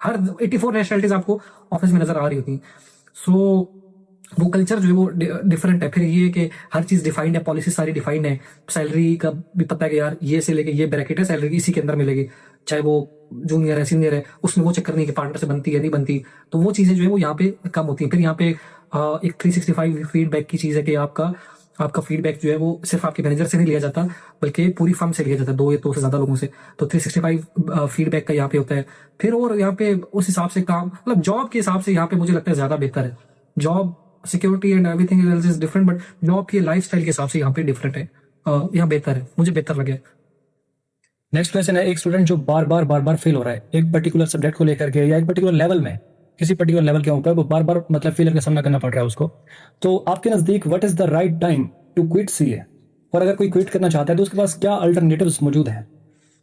हर 84 नेशनलिटीज आपको ऑफिस में नजर आ रही होती हैं। सो वो कल्चर जो है वो डिफरेंट है। फिर ये कि हर चीज डिफाइंड है, पॉलिसी सारी डिफाइंड है। सैलरी का भी पता है कि यार ये से लेके ये ब्रैकेट है, सैलरी इसी के अंदर मिलेगी, चाहे वो जूनियर है सीनियर है, उसमें वो चक्कर नहीं कि पार्टनर से बनती है नहीं बनती। तो वो चीजें जो है वो यहाँ पे कम होती है। फिर यहाँ पे एक 365 फीडबैक की चीज है कि आपका फीडबैक जो है वो सिर्फ आपके मैनेजर से नहीं लिया जाता, बल्कि पूरी फर्म से लिया जाता है, 2 या 2 से ज्यादा लोगों से। तो 365 फीडबैक का यहाँ पे होता है। फिर और यहाँ पे उस हिसाब से काम, मतलब जॉब के हिसाब से यहाँ पे मुझे लगता है ज्यादा बेहतर है। Job security and everything else is different, but job की लाइफस्टाइल के हिसाब से यहाँ पे डिफरेंट है। यहाँ बेहतर है, मुझे बेहतर लगे। नेक्स्ट क्वेश्चन है, एक स्टूडेंट जो बार बार फेल हो रहा है एक पर्टिकुलर सब्जेक्ट को लेकर के, या एक पर्टिकुलर लेवल में, किसी पर्टिकुलर लेवल के ऊपर वो बार बार मतलब फेलियर का सामना करना पड़ रहा है उसको, तो आपके नजदीक what is the right time to quit CA? और अगर कोई क्विट करना चाहता है तो उसके पास क्या अल्टरनेटिव्स मौजूद है?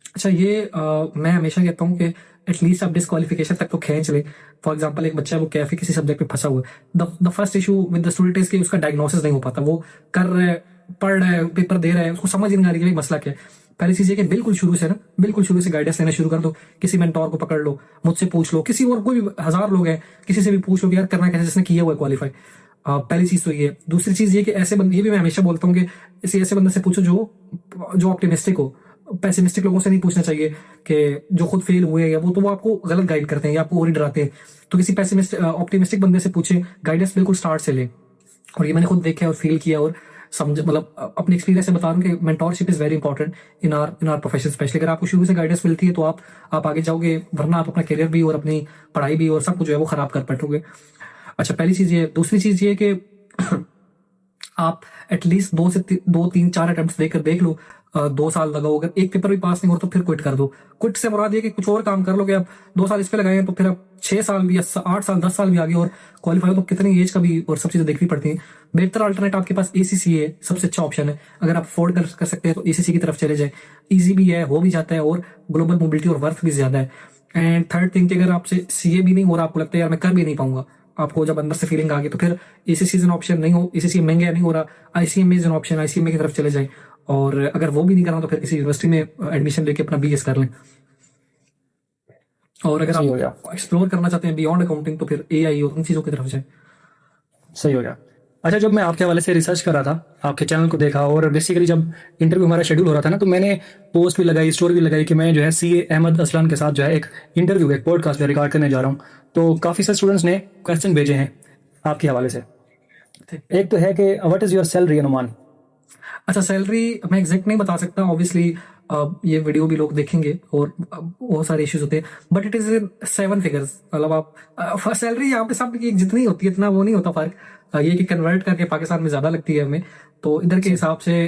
अच्छा, ये मैं हमेशा कहता हूँ कि एटलीस्ट आप डिस्क्वालिफिकेशन तक तो खींच ले। फॉर एग्जांपल, एक बच्चा वो कैफे किसी सब्जेक्ट में फंसा हुआ है, the first issue with the student is कि उसका डायग्नोसिस नहीं हो पाता। वो कर रहा है, पढ़ रहा है, पेपर दे रहा है, उसको समझ ही नहीं आ रही कि मसला क्या है। पहली चीज है कि बिल्कुल शुरू से गाइडेंस लेना शुरू कर दो। किसी मेंटोर को पकड़ लो, मुझसे पूछ लो, किसी और कोई भी, 1000 लोग हैं, किसी से भी पूछ लो कि यार करना कैसे, जिसने किया हुआ है क्वालिफाई। पहली चीज तो ये है। दूसरी चीज ये कि ऐसे बंदे, ये भी मैं हमेशा बोलता हूँ कि ऐसे बंदे से पूछो जो ऑप्टिमिस्टिक हो। पैसिमिस्टिक लोगों से नहीं पूछना चाहिए कि जो खुद फेल हुए हैं, वो आपको गलत गाइड करते हैं या आपको और ही डराते हैं। तो किसी ऑप्टिमिस्टिक बंदे से पूछे, गाइडेंस बिल्कुल स्टार्ट से ले। और ये मैंने खुद देखा और फील किया और समझ, मतलब अपने एक्सपीरियंस से बता रहा हूँ कि mentorship is very important in are profession. Specially अगर आपको शुरू से गाइडेंस मिलती है तो आप आगे जाओगे, वरना आप अपना करियर भी और अपनी पढ़ाई भी और सब कुछ जो है वो खराब कर बैठोगे। अच्छा, पहली चीज ये। दूसरी चीज ये कि आप एटलीस्ट 2-3-4 अटेम्प्ट देकर देख लो। 2 साल लगाओ, अगर एक पेपर भी पास नहीं हो तो फिर क्विट कर दो। क्विट से मुराद ये कि कुछ और काम कर लोगे। आप 2 साल इस पे लगाए तो फिर आप 6 साल भी या 8 साल 10 साल भी आगे और क्वालिफाई हो तो कितनी एज का भी और सब चीजें देखनी पड़ती हैं। बेहतर अल्टरनेट आपके पास एसीसी है, सबसे अच्छा ऑप्शन है। अगर आप अफोर्ड कर सकते हैं तो एसीसी की तरफ चले जाए। ईजी भी है, हो भी जाता है, और ग्लोबल मोबिलिटी और वर्थ भी ज्यादा है। एंड थर्ड थिंग कि अगर आपसे सीए भी नहीं हो रहा, आपको लगता है यार मैं कर भी नहीं पाऊंगा, आपको जब अंदर से फीलिंग आ गई, तो फिर एसीसी इज एन ऑप्शन। नहीं हो एसीसी महंगा नहीं हो रहा, ICMA is an option, ICMA की तरफ चले जाए। और अगर वो भी नहीं करना तो फिर किसी यूनिवर्सिटी में एडमिशन लेके अपना बीएस कर लें। और अगर सही हो गया। आप एक्सप्लोर करना चाहते हैं बियॉन्ड अकाउंटिंग तो फिर एआई और उन चीज़ों की तरफ जाए। सही हो गया। अच्छा, जब मैं आपके हवाले से रिसर्च कर रहा था, आपके चैनल को देखा और बेसिकली जब इंटरव्यू हमारा शेड्यूल हो रहा था ना, तो मैंने पोस्ट भी लगाई, स्टोरी भी लगाई कि मैं जो है सीए अहमद असलान के साथ जो है एक इंटरव्यू, एक पॉडकास्ट में रिकॉर्ड करने जा रहा हूँ। तो काफ़ी सारे स्टूडेंट्स ने क्वेश्चन भेजे हैं आपके हवाले से। एक तो है कि व्हाट इज़ योर सैलरी अनुमान? अच्छा, सैलरी मैं एग्जैक्ट नहीं बता सकता ऑब्वियसली, ये वीडियो भी लोग देखेंगे और बहुत सारे इश्यूज होते हैं, बट इट इज 7 फिगर्स। मतलब आप सैलरी यहाँ पे सब की जितनी होती है इतना वो नहीं होता फर्क, ये कि कन्वर्ट करके पाकिस्तान में ज्यादा लगती है हमें, तो इधर के हिसाब से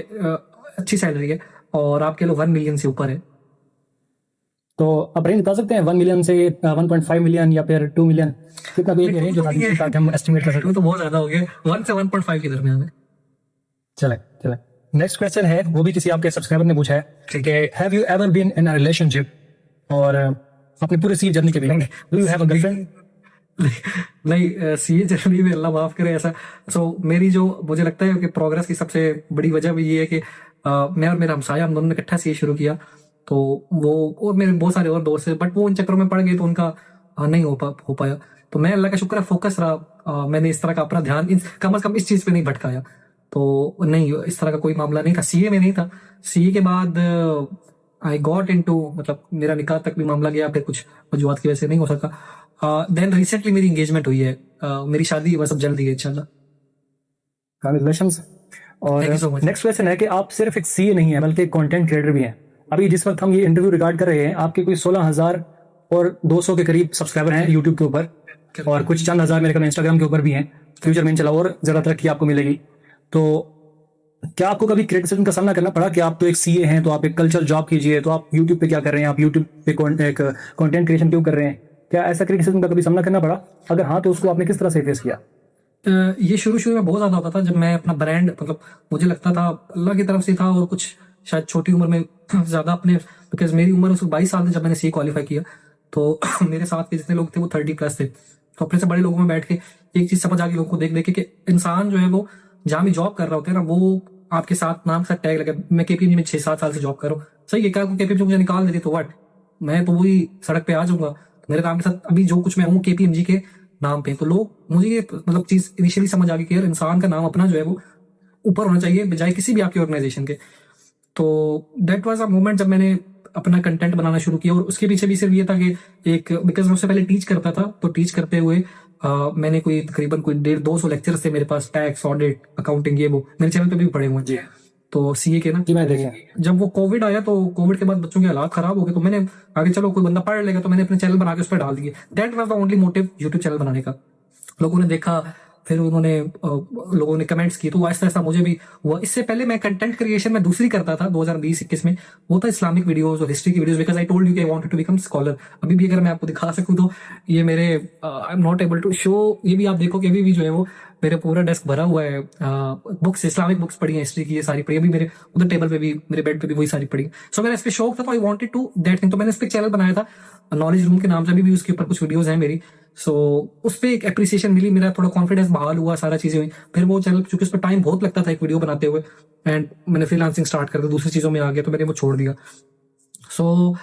अच्छी सैलरी है और आपके लोग 1 मिलियन से ऊपर है। तो आप रेंज बता सकते हैं 1 मिलियन से 1.5 मिलियन या फिर 2 मिलियन, कितना भी रेंज बता दीजिए ताकि हम एस्टिमेट कर सकें। तो बहुत ज्यादा हो गया, 1 से 1.5 के दरमियान है। चले चले, नेक्स्ट क्वेश्चन है, वो भी किसी आपके सब्सक्राइबर ने पूछा है कि have you ever been in a relationship, और अपने पूरे सी जर्नी के भी do you have a girlfriend? नहीं, सीए जर्नी में अल्लाह माफ करे ऐसा। सो मेरी जो मुझे लगता है कि प्रोग्रेस की सबसे बड़ी वजह भी ये है कि मैं और मेरा हमसाया, हम दोनों ने इकट्ठा सीए शुरू किया। तो वो और मेरे बहुत सारे और दोस्त हैं, बट वो इन चक्करों में पड़ गए तो उनका नहीं हो पाया। तो मैं अल्लाह का शुक्र है फोकस रहा, मैंने इस तरह का अपना ध्यान कम अज कम इस चीज पे नहीं भटकाया। तो नहीं, इस तरह का कोई मामला नहीं था, सीए में नहीं था। सीए के बाद आई गॉट इनटू, मतलब मेरा निकाह तक भी मामला गया, फिर कुछ वजूहत की वजह से नहीं हो सका। देन रिसेंटली मेरी एंगेजमेंट हुई है, मेरी शादी बस अब जल्दी है इंशाल्लाह। कांग्रेचुलेशंस। और Thank you so much. Next question है कि आप सिर्फ एक सीए नहीं है बल्कि कंटेंट क्रिएटर भी हैं। अभी जिस वक्त हम ये इंटरव्यू रिकॉर्ड कर रहे हैं, आपके कोई 16,000 और 200 के करीब सब्सक्राइबर हैं यूट्यूब के ऊपर, और कुछ चंद हज़ार मेरे ख्याल इंस्टाग्राम के ऊपर भी हैं। फ्यूचर में इंशाल्लाह और ज़्यादा तरक्की आपको मिलेगी। तो क्या आपको कभी क्रिटिसिज्म का सामना करना पड़ा कि आप तो एक सीए हैं, तो आप एक कल्चर जॉब कीजिए, तो आप यूट्यूब पे क्या कर रहे हैं, आप यूट्यूब पे एक कंटेंट क्रिएशन क्यों कर रहे हैं? क्या ऐसा क्रिटिसिज्म का कभी सामना करना पड़ा? अगर हाँ, तो उसको आपने किस तरह से फेस किया? ये शुरू में बहुत ज्यादा होता था, जब मैं अपना ब्रांड, मतलब मुझे लगता था अल्लाह की तरफ से था, और कुछ शायद छोटी उम्र में ज्यादा अपने, बिकॉज मेरी उम्र उस 22 साल थी जब मैंने सी क्वालिफाई किया। तो मेरे साथ के जितने लोग थे वो 30+ थे। तो अपने से बड़े लोगों में बैठ के एक चीज समझ आ गई लोगों को देख देख के कि इंसान जो है वो जहाँ भी जॉब कर रहा होता है ना, वो आपके साथ नाम के साथ टैग लगे। मैं केपीएमजी में 6-7 साल से जॉब कर रहा हूँ, सही है, क्या केपीएमजी मुझे निकाल देती तो व्हाट, मैं तो वही सड़क पे आ जाऊंगा। मेरे नाम के साथ अभी जो कुछ मैं हूँ केपीएमजी के नाम पे, तो लोग मुझे ये मतलब चीज इनिशियली समझ आ गई कि यार इंसान का नाम अपना जो है वो ऊपर होना चाहिए बजाय किसी भी आपकी ऑर्गेनाइजेशन के। तो दैट वाज अ मोमेंट जब मैंने अपना कंटेंट बनाना शुरू किया, और उसके पीछे भी सिर्फ ये था कि एक, बिकॉज मैं उससे पहले टीच करता था, तो टीच करते हुए मैंने कोई तकरीबन कोई 150-200 लेक्चर्स थे मेरे पास, टैक्स, ऑडिट, अकाउंटिंग, ये वो मेरे चैनल पे भी पड़े हुए हैं। तो सीए के ना, जी, मैं देखा। जब वो कोविड आया तो कोविड के बाद बच्चों के हालात खराब हो गए, तो मैंने आगे चलो कोई बंदा पढ़ लेगा, तो मैंने अपने चैनल बना के उस पर डाल दिए। That was the only motive YouTube channel बनाने का। लोगों ने देखा, फिर उन्होंने लोगों ने कमेंट्स किए, तो ऐसा ऐसा मुझे भी हुआ। इससे पहले मैं कंटेंट क्रिएशन में दूसरी करता था 2020-21 में, वो था इस्लामिक वीडियोस और हिस्ट्री की videos, because I told you कि I wanted to become scholar. अभी भी अगर मैं आपको दिखा सकूं तो ये मेरे, I am not able to show, ये भी आप देखो कि अभी भी जो है वो मेरे पूरा डेस्क भरा हुआ है बुक्स, इस्लामिक बुक्स पढ़ी है, हिस्ट्री की ये सारी पढ़ी, अभी मेरे उधर टेबल पे भी, मेरे बेड पे भी वही सारी पढ़ी। सो मेरा इस पे शौक था, तो I wanted to that thing, तो मैंने इस पे चैनल बनाया था नॉलेज रूम के नाम से, अभी भी उसके ऊपर कुछ वीडियोस हैं मेरी। सो उस पर एक अप्रिसिएशन मिली, मेरा थोड़ा कॉन्फिडेंस बहाल हुआ, सारा चीजें हुई। फिर वो चैनल, चूंकि उस पर टाइम बहुत लगता था एक वीडियो बनाते हुए, एंड मैंने फ्रीलांसिंग स्टार्ट कर दिया, दूसरी चीजों में आ गया, तो मैंने वो छोड़ दिया। सो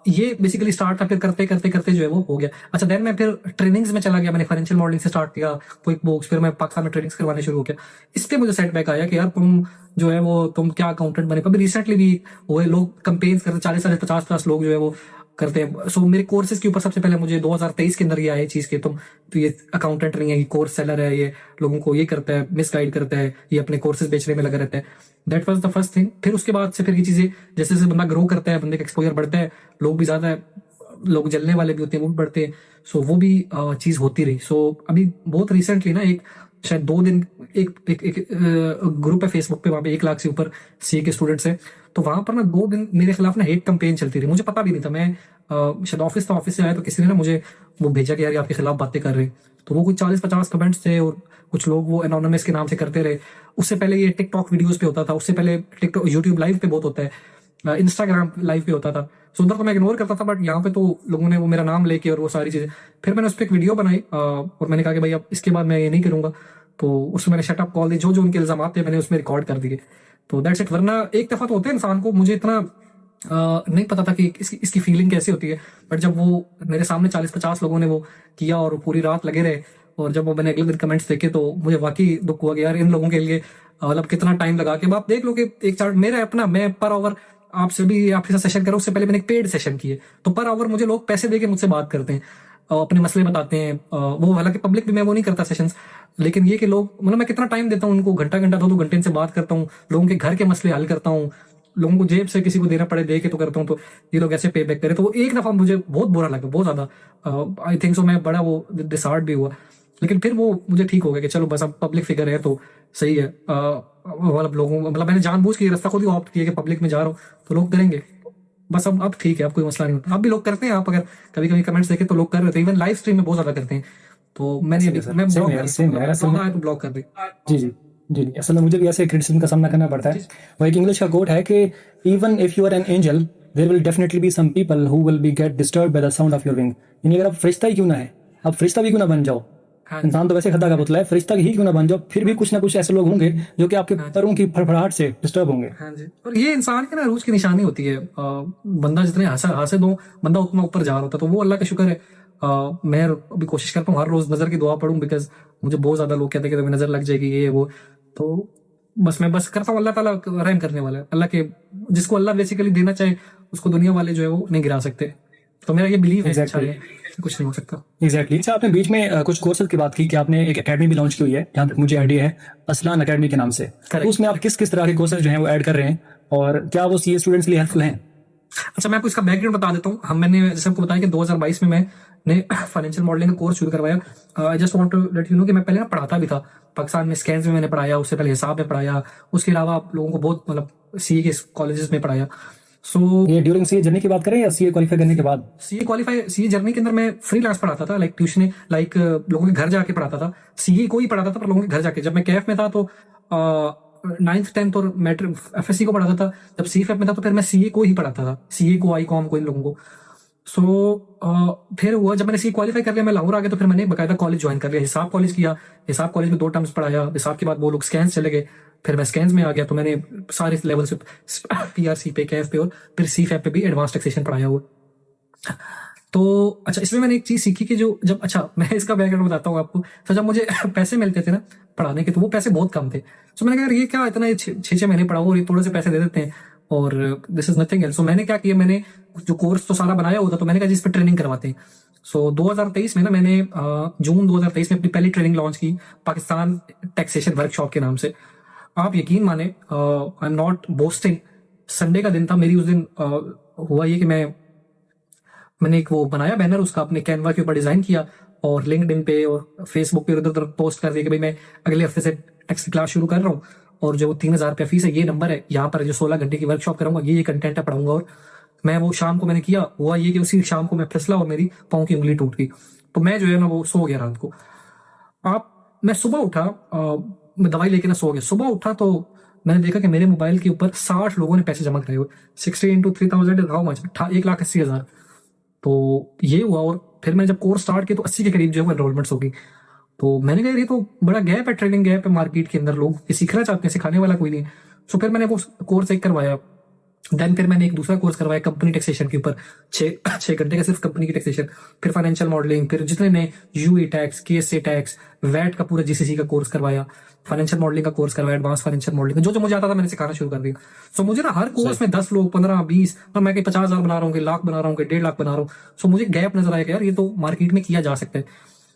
ये बेसिकली स्टार्ट था, फिर करते करते करते जो है वो हो गया। अच्छा, देन मैं फिर ट्रेनिंग्स में चला गया, मैंने फाइनेंशियल मॉडलिंग से स्टार्ट किया, क्विक बुक्स, फिर मैं पाकिस्तान में ट्रेनिंग्स करवाने शुरू हो गया। इस पे मुझे सेटबैक आया कि यार तुम जो है वो, तुम क्या अकाउंटेंट बने। अभी रिसेंटली भी वो लोग कंपेन्स करते, 40-50+ लोग जो है वो करते हैं। सो मेरे कोर्सेज के ऊपर सबसे पहले मुझे 2023 के अंदर ये आए चीज के, तुम तो ये अकाउंटेंट नहीं है, ये कोर्स सेलर है, ये लोगों को ये करता है, मिसगाइड करता है, ये अपने कोर्सेज बेचने में लगा रहता है। That was the first thing. फिर उसके बाद से फिर ये चीजें जैसे जैसे बंदा ग्रो करता है, बंदे का एक्सपोजर बढ़ता है, लोग भी ज्यादा, लोग जलने वाले भी होते हैं वो भी बढ़ते हैं। सो वो भी चीज होती रही। सो अभी बहुत रिसेंटली ना, एक शायद 2 दिन एक ग्रुप है फेसबुक पे, वहां पे 1 लाख से ऊपर सीए के स्टूडेंट्स हैं। तो वहां पर ना 2 दिन मेरे खिलाफ ना हेट कैंपेन चलती रही, मुझे पता भी नहीं था। मैं शायद ऑफिस से आया, तो किसी ने ना मुझे वो भेजा कि यार आपके खिलाफ बातें कर रहे हैं। तो वो कुछ 40-50 कमेंट्स थे, और कुछ लोग वो एनोनिमस के नाम से करते रहे। उससे पहले ये टिकटॉक वीडियोस पे होता था, उससे पहले टिकटॉक, यूट्यूब लाइव पे बहुत होता है, इंस्टाग्राम लाइव पे होता था। सो उधर तो मैं इग्नोर करता था, बट यहाँ पे तो लोगों ने वो मेरा नाम लेके और वो सारी चीजें, फिर मैंने उस पर एक वीडियो बनाई, और मैंने कहा कि भाई अब इसके बाद मैं ये नहीं करूंगा। तो उसमें मैंने शटअप कॉल दी, जो जो उनके इल्जाम थे मैंने उसमें रिकॉर्ड कर दिए। तो दैट्स इट। वरना एक दफा तो होता है इंसान को, मुझे इतना नहीं पता था कि इसकी फीलिंग कैसी होती है, बट जब वो मेरे सामने 40-50 लोगों ने वो किया और पूरी रात लगे रहे, और जब वो मैंने अगले दिन कमेंट्स देखे तो मुझे वाकई दुख हुआ कि यार इन लोगों के लिए मतलब कितना टाइम लगा के। अब आप देख लो कि एक चार्ट मेरा अपना, मैं पर आवर आपसे भी आपके साथ सेशन करूँ उससे पहले मैंने एक पेड सेशन किए, तो पर आवर मुझे लोग पैसे देके मुझसे बात करते हैं, अपने मसले बताते हैं। वो हालांकि पब्लिक भी मैं वो नहीं करता सेशंस, लेकिन ये कि लोग मतलब मैं कितना टाइम देता हूँ उनको, घंटा घंटा 2-2 घंटे इनसे बात करता हूँ, लोगों के घर के मसले हल करता हूँ, लोगों को जेब से किसी को देना पड़े दे के तो करता हूँ, तो ये लोग ऐसे पे बैक करें। तो वो एक दफा मुझे बहुत बुरा लगा, बहुत ज्यादा। आई थिंक सो मैं बड़ा वो डिसहार्ट भी हुआ, लेकिन फिर वो मुझे ठीक हो गया कि चलो बस अब पब्लिक फिगर है तो सही है। मतलब लोगों मतलब मैंने जानबूझ के ये रास्ता खुद ही ऑप्ट किया कि पब्लिक में जा रहा हूँ तो लोग करेंगे, बस अब ठीक है, अब कोई मसला नहीं होता। अब भी लोग करते हैं, आप अगर कभी कभी कमेंट्स देखें तो लोग कर रहे थे, इवन लाइव स्ट्रीम में बहुत ज्यादा करते हैं। तो मैंने सेम है सर, मैं सेम ब्लॉक है कर यार, सेम है यार, असल में। दिया, तो ब्लॉक कर दी। जी जी जी जी, असल में मुझे भी ऐसे क्रिटिसिज्म का सामना करना पड़ता है। वो एक इंग्लिश का कोट है कि even if you are an angel there will definitely be some people who will be get disturb by the sound of your wing. यानी अगर आप फरिश्ता ही क्यों ना है, आप फरिश्ता भी क्यों ना बन जाओ, हाँ इंसान तो वैसे खदा का पुतला है, फरिश्ता ही क्यों ना बन जाओ, फिर भी कुछ ना कुछ ऐसे लोग होंगे जो कि आपके पैरों की फड़फड़ाहट से डिस्टर्ब होंगे। हाँ जी। और ये इंसान के ना रूज की निशानी होती है। बंदा जितने हंसे दो बंदा उतना ऊपर जा रहा होता है, तो वो अल्लाह का शुक्र है। मैं अभी कोशिश करता हूँ हर रोज नजर की दुआ पढ़ूं, बिकॉज मुझे बहुत ज्यादा लोग कहते हैं कि तुम्हें नजर लग जाएगी ये वो। तो मैं बस करता हूँ, अल्लाह ताला रहम करने वाला है, अल्लाह के जिसको अल्लाह बेसिकली देना चाहे उसको दुनिया वाले जो है वो नहीं गिरा सकते। तो मेरा ये बिलीव है अच्छा है, कुछ नहीं हो सकता। एग्जैक्टली। अच्छा, आपने बीच में कुछ कोर्सेज की बात की कि आपने एक एकेडमी भी लॉन्च की हुई है, जहाँ तक मुझे आइडिया है, असलान एकेडमी के नाम से। तो उसमें आप किस किस तरह के कोर्सेज जो हैं वो ऐड कर रहे हैं, और क्या वो सीए स्टूडेंट्स के लिए हेल्पफुल हैं? अच्छा, मैं आपको इसका बैकग्राउंड बता देता हूँ। मैंने जैसे आपको बताया कि 2022 में मैंने फाइनेंशियल मॉडलिंग का कोर्स शुरू करवाया। I just want to let you know कि मैं पहले ना पढ़ाता भी था पाकिस्तान में, स्कैन्स में मैंने पढ़ाया, उससे पहले हिसाब में पढ़ाया, उसके अलावा आप लोगों को बहुत मतलब सीए के कॉलेजेस में पढ़ाया। सो ये ड्यूरिंग सीए जर्नी की बात करें या सीए क्वालिफाई करने के बाद? सीए जर्नी के अंदर मैं फ्रीलांस पढ़ाता था, लाइक ट्यूशन, लाइक लोगों के घर जाके पढ़ाता था। सीए को ही पढ़ाता था पर लोगों के घर जाके। जब मैं कैफ में था तो 9th 10th और मैट्रिक एफएससी को पढ़ाता था। जब सीफएफ में था तो फिर मैं सीए को ही पढ़ाता था, सीए को, आई कॉम को, इन लोगों को। फिर हुआ जब मैंने सीए क्वालिफाई कर लिया, मैं लाहौर आ गया, तो फिर मैंने बकायदा कॉलेज ज्वाइन कर लिया, हिसाब कॉलेज किया। हिसाब कॉलेज में 2 टर्म्स पढ़ाया, हिसाब के बाद वो लोग स्कैन्स चले गए, फिर मैं स्कैन्स में आ गया, तो मैंने सारे लेवल से पीआरसी पे, कैफ पे और फिर सीफएफ पे भी एडवांस टैक्सेशन पढ़ाया हुआ। तो अच्छा, इसमें मैंने एक चीज सीखी कि जो जब, अच्छा मैं इसका बैकग्राउंड बताता हूँ आपको। तो जब मुझे पैसे मिलते थे ना पढ़ाने के, तो वो पैसे बहुत कम थे। तो मैंने कहा यार ये क्या, इतना 6 महीने पढ़ाओ और ये थोड़े से पैसे दे देते हैं, और दिस इज नथिंग एल्स। सो मैंने क्या किया, मैंने जो कोर्स तो सारा बनाया होता, तो मैंने कहा जिस पर ट्रेनिंग करवाते हैं। सो 2023 में ना मैंने जून 2023 में अपनी पहली ट्रेनिंग लॉन्च की, पाकिस्तान टैक्सेशन वर्कशॉप के नाम से। आप यकीन माने, आई एम नॉट बोस्टिंग, संडे का दिन था मेरी, उस दिन हुआ ये कि मैंने एक वो बनाया बैनर, उसका अपने कैनवा के ऊपर डिजाइन किया और लिंक्डइन पे और फेसबुक पे उधर उधर पोस्ट कर दिया कि भाई मैं अगले हफ्ते से टैक्स की क्लास शुरू कर रहा हूँ, और जो 3000 रुपया फीस है, ये नंबर है, यहाँ पर जो 16 घंटे की वर्कशॉप कराऊंगा, ये कंटेंट है, पढ़ाऊंगा। और मैं वो शाम को मैंने किया, हुआ ये कि उसी शाम को मैं फिसला और मेरी पाँव की उंगली टूट गई। तो मैं जो है ना वो सो गया रात को। मैं सुबह उठा, मैं दवाई लेके ना सो गया। सुबह उठा तो मैंने देखा कि मेरे मोबाइल के ऊपर 60 लोगों ने पैसे जमा कराए हुए। 60 into 3000 इज हाउ मच, 1,80,000। तो ये हुआ, और फिर मैंने जब कोर्स स्टार्ट किया तो 80 के करीब जो है एनरोलमेंट्स होगी। तो मैंने कहा ये तो बड़ा गैप है, ट्रेनिंग गैप है मार्केट के अंदर, लोग ये सीखना चाहते हैं, सिखाने वाला कोई नहीं। सो फिर मैंने वो कोर्स एक करवाया। देन फिर मैंने एक दूसरा कोर्स करवाया कंपनी टैक्सेशन के ऊपर, 6 घंटे का सिर्फ कंपनी की टैक्सेशन, फिर फाइनेंशियल मॉडलिंग, फिर जितने नए UAE tax, KSA tax, VAT का पूरा जीसीसी का कोर्स करवाया, फाइनेंशियल मॉडलिंग का कोर्स करवाया, एडवांस फाइनेंशियल मॉडलिंग, जो जो मुझे आता था मैंने सिखाना शुरू कर दिया। सो मुझे ना हर कोर्स में 10 लोग, 15, 20, और मैं 50,000 बना रहा हूँ, लाख बना रहा हूँ, 1.5 लाख बना रहा हूँ। सो मुझे गैप नजर आया कि यार ये तो मार्केट में किया जा सकता है।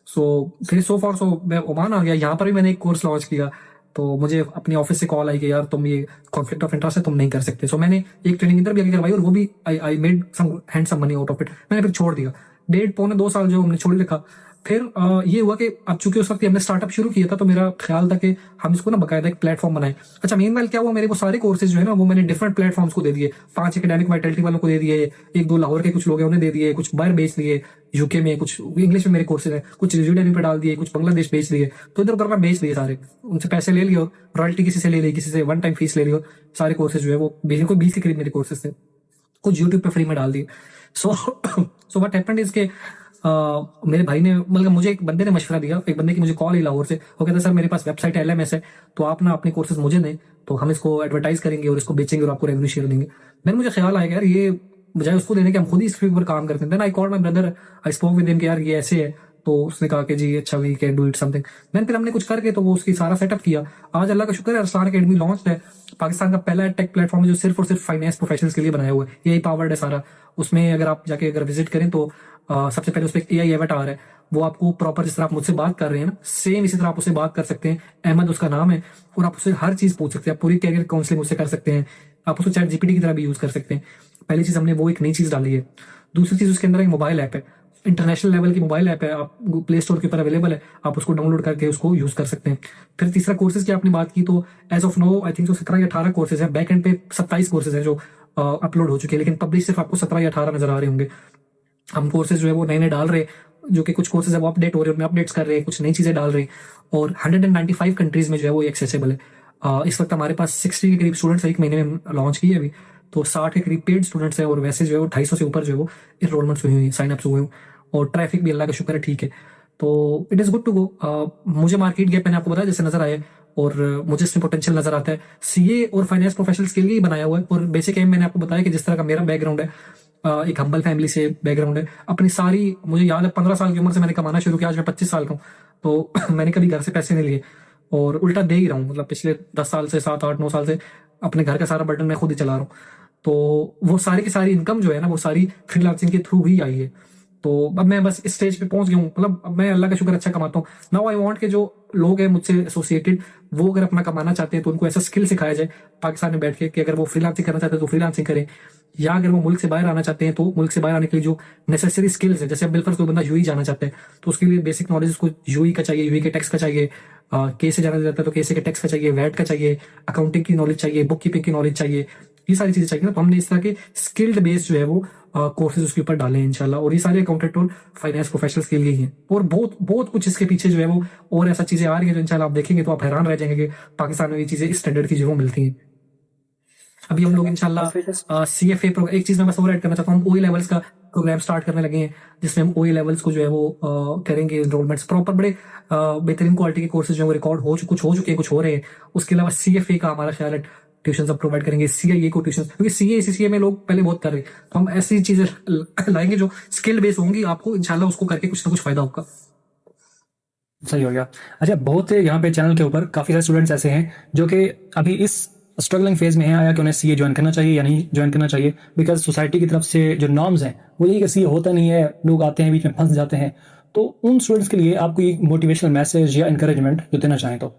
सो फिर सो फॉर सो मैं ओमान आ गया, यहाँ पर भी मैंने एक कोर्स लॉन्च किया। तो मुझे अपने ऑफिस से कॉल आई कि यार तुम ये कॉन्फ्लिक्ट ऑफ इंटरेस्ट है, तुम नहीं कर सकते। सो मैंने एक ट्रेनिंग इधर भी आगे करवाई, और वो भी I made some handsome money out of it. मैंने फिर छोड़ दिया, 1.5-2 साल जो हमने छोड़ रखा। फिर ये हुआ कि अब चूंकि उस वक्त हमने स्टार्टअप शुरू किया था, तो मेरा ख्याल था कि हम इसको ना बकायदा एक प्लेटफॉर्म बनाए। अच्छा, मेन क्या हुआ, मेरे वो सारे कोर्सेज जो है ना वो मैंने डिफरेंट प्लेटफॉर्म्स को दे दिए। 5 एकेडमिक वाइटलिटी वालों को दे दिए, 1-2 लाहौर के कुछ लोग हैं उन्हें दे दिए, कुछ बाहर बेच दिए, यूके में, कुछ इंग्लिश में मेरे कोर्सेज हैं, कुछ यूडेमी पे डाल दिए, कुछ बांग्लादेश बेच दिए। तो इधर उधर मैं बेच दिए सारे, उनसे पैसे ले लियो, रॉयल्टी किसी से ले ली, किसी से वन टाइम फीस ले लियो। सारे कोर्सेज जो है वो 20 के करीब मेरे कोर्सेज थे, कुछ यूट्यूब पे फ्री में डाल दिए। सो व्हाट हैपेंड इज के मेरे भाई ने मतलब मुझे एक बंदे ने मशवरा दिया, एक बंदे की मुझे कॉल आई लाहौर से, वो कहता सर मेरे पास वेबसाइट LMS है, तो आप ना अपने कोर्सेज मुझे दें, तो हम इसको एडवर्टाइज करेंगे और इसको बेचेंगे और आपको रेवेन्यू शेयर देंगे। मैंने मुझे ख्याल आया कि यार ये बजाय उसको देने के हम खुद ही इसके ऊपर काम करते हैं। Then I called my brother, I spoke with him कि यार ये ऐसे है, तो उसने कहा कि जी अच्छा we can do it something. Then फिर हमने कुछ करके तो वो उसकी सारा सेटअप किया। आज अल्लाह का शुक्र है अरसलान एकेडमी लॉन्च है, पाकिस्तान का पहला टेक प्लेटफॉर्म है जो सिर्फ और सिर्फ फाइनेंस प्रोफेशनल्स के लिए बनाया हुआ है, AI पावर्ड है सारा। उसमें अगर आप जाके अगर विजिट करें तो सबसे पहले उस पर AI एवेटार है, वो आपको प्रॉपर जिस तरह आप मुझसे बात कर रहे हैं ना, सेम इसी तरह आप उससे बात कर सकते हैं। अहमद उसका नाम है, और आप उससे हर चीज पूछ सकते हैं, आप पूरी कैरियर काउंसलिंग उससे कर सकते हैं, आप उसको चैट GPT की तरह भी यूज कर सकते हैं। पहली चीज हमने वो एक नई चीज डाली है। दूसरी चीज उसके अंदर एक मोबाइल ऐप है, इंटरनेशनल लेवल की मोबाइल ऐप है, आप प्ले स्टोर के ऊपर अवेलेबल है, आप उसको डाउनलोड करके उसको यूज कर सकते हैं। फिर तीसरा कोर्सेज की आपने बात की, तो age of no I think 17 या 18 कोर्सेज है, बैक एंड पे 27 कोर्सेज है जो अपलोड हो चुके हैं, लेकिन पब्लिश सिर्फ आपको 17 या 18 नजर आ रहे होंगे। हम कोर्सेज जो है वो नए नए डाल रहे हैं, जो कि कुछ कोर्सेज है वो अपडेट हो रहे हैं, उनमें अपडेट्स कर रहे हैं, कुछ नई चीजें डाल रहे हैं, और 195 कंट्रीज में जो है वो एक्सेसिबल है। इस वक्त हमारे पास 60 के करीब स्टूडेंट्स एक महीने में लॉन्च किए अभी, तो 60 के करीब पेड स्टूडेंट्स हैं, और वैसे जो है वो 250 से ऊपर जो है वो इनरोलमेंट्स हुई हुई, साइनअप्स हुए हैं, और ट्रैफिक भी अल्लाह का शुक्र है ठीक है। तो it is good to go. मुझे मार्केट गैप मैंने आपको बताया जैसे नजर आए, और मुझे इसमें पोटेंशियल नजर आता है। CA और फाइनेंस प्रोफेशनल्स के लिए ही बनाया हुआ है, और बेसिक एम मैंने आपको बताया कि जिस तरह का मेरा बैकग्राउंड है, एक हम्बल फैमिली से बैकग्राउंड है, अपनी सारी मुझे याद है 15 साल की उम्र से मैंने कमाना शुरू किया, आज मैं 25 साल का हूँ, तो मैंने कभी घर से पैसे नहीं लिए, और उल्टा दे ही रहा हूँ, मतलब पिछले 10 साल से 7 8 9 साल से अपने घर का सारा बर्डन मैं खुद ही चला रहा हूँ। तो वो सारी की सारी इनकम जो है ना, वो सारी फ्रीलांसिंग के थ्रू ही आई है। तो अब मैं बस इस स्टेज पे पहुंच गया हूँ, मतलब अब मैं अल्लाह का शुक्र अच्छा कमाता हूँ। नाउ आई वांट के जो लोग हैं मुझसे एसोसिएटेड, वो अगर अपना कमाना चाहते हैं तो उनको ऐसा स्किल सिखाया जाए पाकिस्तान में बैठ के, कि अगर वो फ्रीलांसिंग करना चाहते हैं तो फ्रीलांसिंग करें, या अगर वो मुल्क से बाहर आना चाहते हैं तो मुल्क से बाहर आने के लिए जो नेसेसरी स्किल्स है, जैसे अब बिलफर्ज कोई बंदा यूई जाना चाहता है तो उसके लिए बेसिक नॉलेज उसको यूई का चाहिए, यूई के टैक्स का चाहिए, केस से जाना चाहता है तो केस के टैक्स का चाहिए, वैट का चाहिए, अकाउंटिंग की नॉलेज चाहिए, बुक कीपिंग की नॉलेज चाहिए, ये सारी चीजें चाहिए ना। तो हमने इस तरह के स्किल्ड बेस जो है वो कोर्सेज उसके ऊपर डाले हैं इंशाल्लाह, और ये सारे अकाउंटेंट और फाइनेंस प्रोफेशनल्स के लिए ही हैं, और बहुत बहुत कुछ इसके पीछे जो है वो और ऐसा चीजें आ रही है जो इंशाल्लाह आप देखेंगे तो आप हैरान रह जाएंगे कि पाकिस्तान में ये चीजें इस स्टैंडर्ड की जो वो मिलती हैं। अभी हम लोग इंशाल्लाह CFA प्रोग्राम, एक चीज मैं बस और ऐड करना चाहता हूँ, हम OE लेवल्स का प्रोग्राम स्टार्ट करने लगे हैं, जिसमें हम OE लेवल्स को जो है वो करेंगे एनरोलमेंट्स प्रॉपर, बड़े बेहतरीन क्वालिटी के कोर्सेज जो है वो रिकॉर्ड कुछ हो चुके हैं, कुछ हो रहे हैं। उसके अलावा CFA का हमारा ख्याल है ट्यूशन सब प्रोवाइड करेंगे, CIA को ट्यूशन, क्योंकि CA में लोग पहले बहुत कर रहे हैं, तो हम ऐसी चीजें लाएंगे जो स्किल बेस होंगी, आपको इंशाल्लाह उसको करके कुछ ना कुछ फायदा होगा। सही हो गया। अच्छा, बहुत से यहाँ पे चैनल के ऊपर काफी सारे स्टूडेंट्स ऐसे हैं जो कि अभी इस स्ट्रगलिंग फेज में है, आया कि उन्हें CA ज्वाइन करना चाहिए या नहीं ज्वाइन करना चाहिए, बिकॉज सोसाइटी की तरफ से जो नॉर्म्स हैं वो यही कि CA होता नहीं है, लोग आते हैं बीच में फंस जाते हैं। तो उन स्टूडेंट्स के लिए आप कोई मोटिवेशनल मैसेज या इंकरेजमेंट जो देना चाहें तो?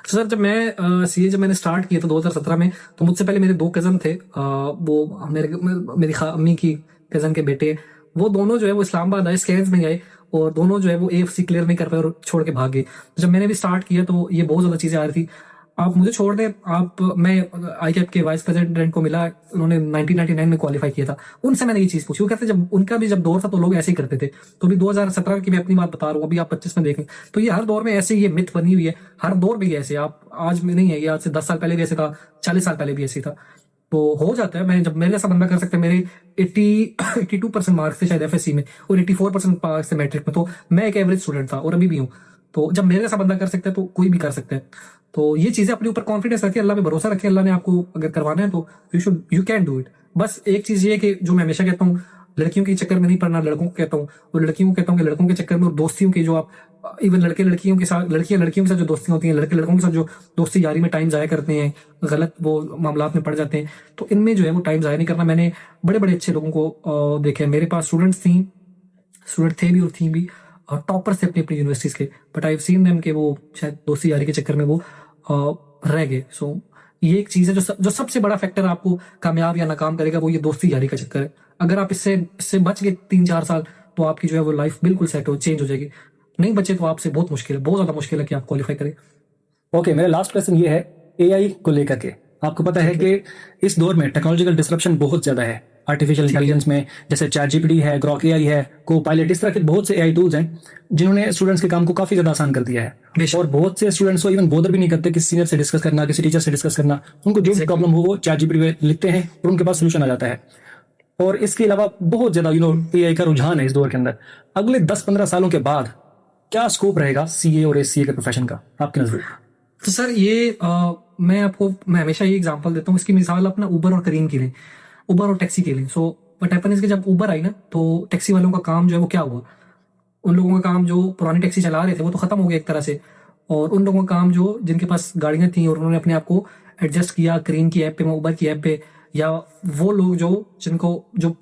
सर जब मैं CA जब मैंने स्टार्ट किया था 2017 में, तो मुझसे पहले मेरे 2 कजन थे, वो मेरी अम्मी की कजन के बेटे, वो दोनों जो है वो इस्लामाबाद आए, स्कैंस में गए, और दोनों जो है वो AFC क्लियर नहीं कर पाए और छोड़ के भाग गए। तो जब मैंने भी स्टार्ट किया तो ये बहुत ज्यादा चीजें आ रही थी, आप मुझे छोड़ दें, मैं ICAP के वाइस प्रेसिडेंट को मिला, उन्होंने 1999 में क्वालिफाई किया था, उनसे मैंने ये चीज पूछी, वो कहते जब उनका भी जब दौर था तो लोग ऐसे ही करते थे। तो अभी 2017 की मैं अपनी बात बता रहा हूँ, अभी आप 25 में देखें तो ये हर दौर में ऐसे ये मिथ बनी हुई है, हर दौर में ऐसे, आप आज में नहीं है, ये आज से 10 साल पहले भी ऐसे था, 40 साल पहले भी ऐसे था। तो हो जाता है, मैं जब मेरे जैसा बंदा कर सकते हैं, मेरे 82% मार्क्स थे शायद FSC में, और 84% मार्क्स थे मैट्रिक में, तो मैं एक एवरेज स्टूडेंट था और अभी भी हूँ। तो जब मेरे जैसा बंदा कर सकता है तो कोई भी कर सकता है। तो ये चीजें अपने ऊपर कॉन्फिडेंस रखिए, अल्लाह में भरोसा रखिए, अल्लाह ने आपको अगर करवाना है तो यू कैन डू इट। बस एक चीज ये कि जो मैं हमेशा कहता हूँ, लड़कियों के चक्कर में नहीं पड़ना, लड़कों को कहता हूँ, और लड़कियों को कहता हूँ कि लड़कों के चक्कर में और दोस्तियों की जो आप इवन लड़कियों के साथ लड़कियों के साथ जो दोस्ती होती है, लड़कों के साथ जो दोस्ती यारी में टाइम जाया करते हैं, गलत वो मामलात में पड़ जाते हैं, तो इनमें जो है वो टाइम जाया नहीं करना। मैंने बड़े बड़े अच्छे लोगों को देखे, मेरे पास स्टूडेंट थे भी और थी भी, टॉपर्स थे अपनी अपनी यूनिवर्सिटीज के, but I have seen them कि वो शायद दोस्ती यारी के चक्कर में वो रह गए। सो ये एक चीज है जो सबसे बड़ा फैक्टर आपको कामयाब या नाकाम करेगा, वो ये दोस्ती यारी का चक्कर है। अगर आप इससे बच गए 3-4 साल, तो आपकी जो है वो लाइफ बिल्कुल सेट हो, चेंज हो जाएगी। नहीं बचे तो आपसे बहुत मुश्किल है, बहुत ज्यादा मुश्किल है कि आप क्वालिफाई करें। ओके, मेरा लास्ट क्वेश्चन ये है AI को लेकर के। आपको पता है कि इस दौर में टेक्नोलॉजिकल डिसरप्शन बहुत ज्यादा है, आर्टिफिशियल इंटेलिजेंस में, जैसे ChatGPT है, Grok AI है, Copilot, इस तरह के बहुत से AI टूल्स हैं जिन्होंने स्टूडेंट्स के काम को काफी ज्यादा आसान कर दिया है। और बहुत से स्टूडेंट्स को इवन बोदर भी नहीं करते किसी सीनियर से डिस्कस करना, किसी टीचर से डिस्कस करना, उनको जो प्रॉब्लम हो वो ChatGPT में लिखते हैं और उनके पास सोल्यूशन आ जाता है। और इसके अलावा बहुत ज्यादा एआई का रुझान है इस दौर के अंदर। अगले 10-15 सालों के बाद क्या स्कोप रहेगा सीए और एसीए के प्रोफेशन का आपकी नजर? तो सर ये मैं हमेशा ये एग्जांपल देता हूँ, इसकी मिसाल अपना उबर और करीम की लें, उबर और टैक्सी के लें। सो बट हैपन इज कि जब उबर आई ना तो टैक्सी वालों का काम जो है वो क्या हुआ, उन लोगों का काम जो पुरानी टैक्सी चला रहे थे वो तो खत्म हो गया एक तरह से, और उन लोगों का काम जो जिनके पास गाड़ियां थी और उन्होंने अपने आप को एडजस्ट किया करीम की ऐप पे, उबर की ऐप पे, या वो लोग जो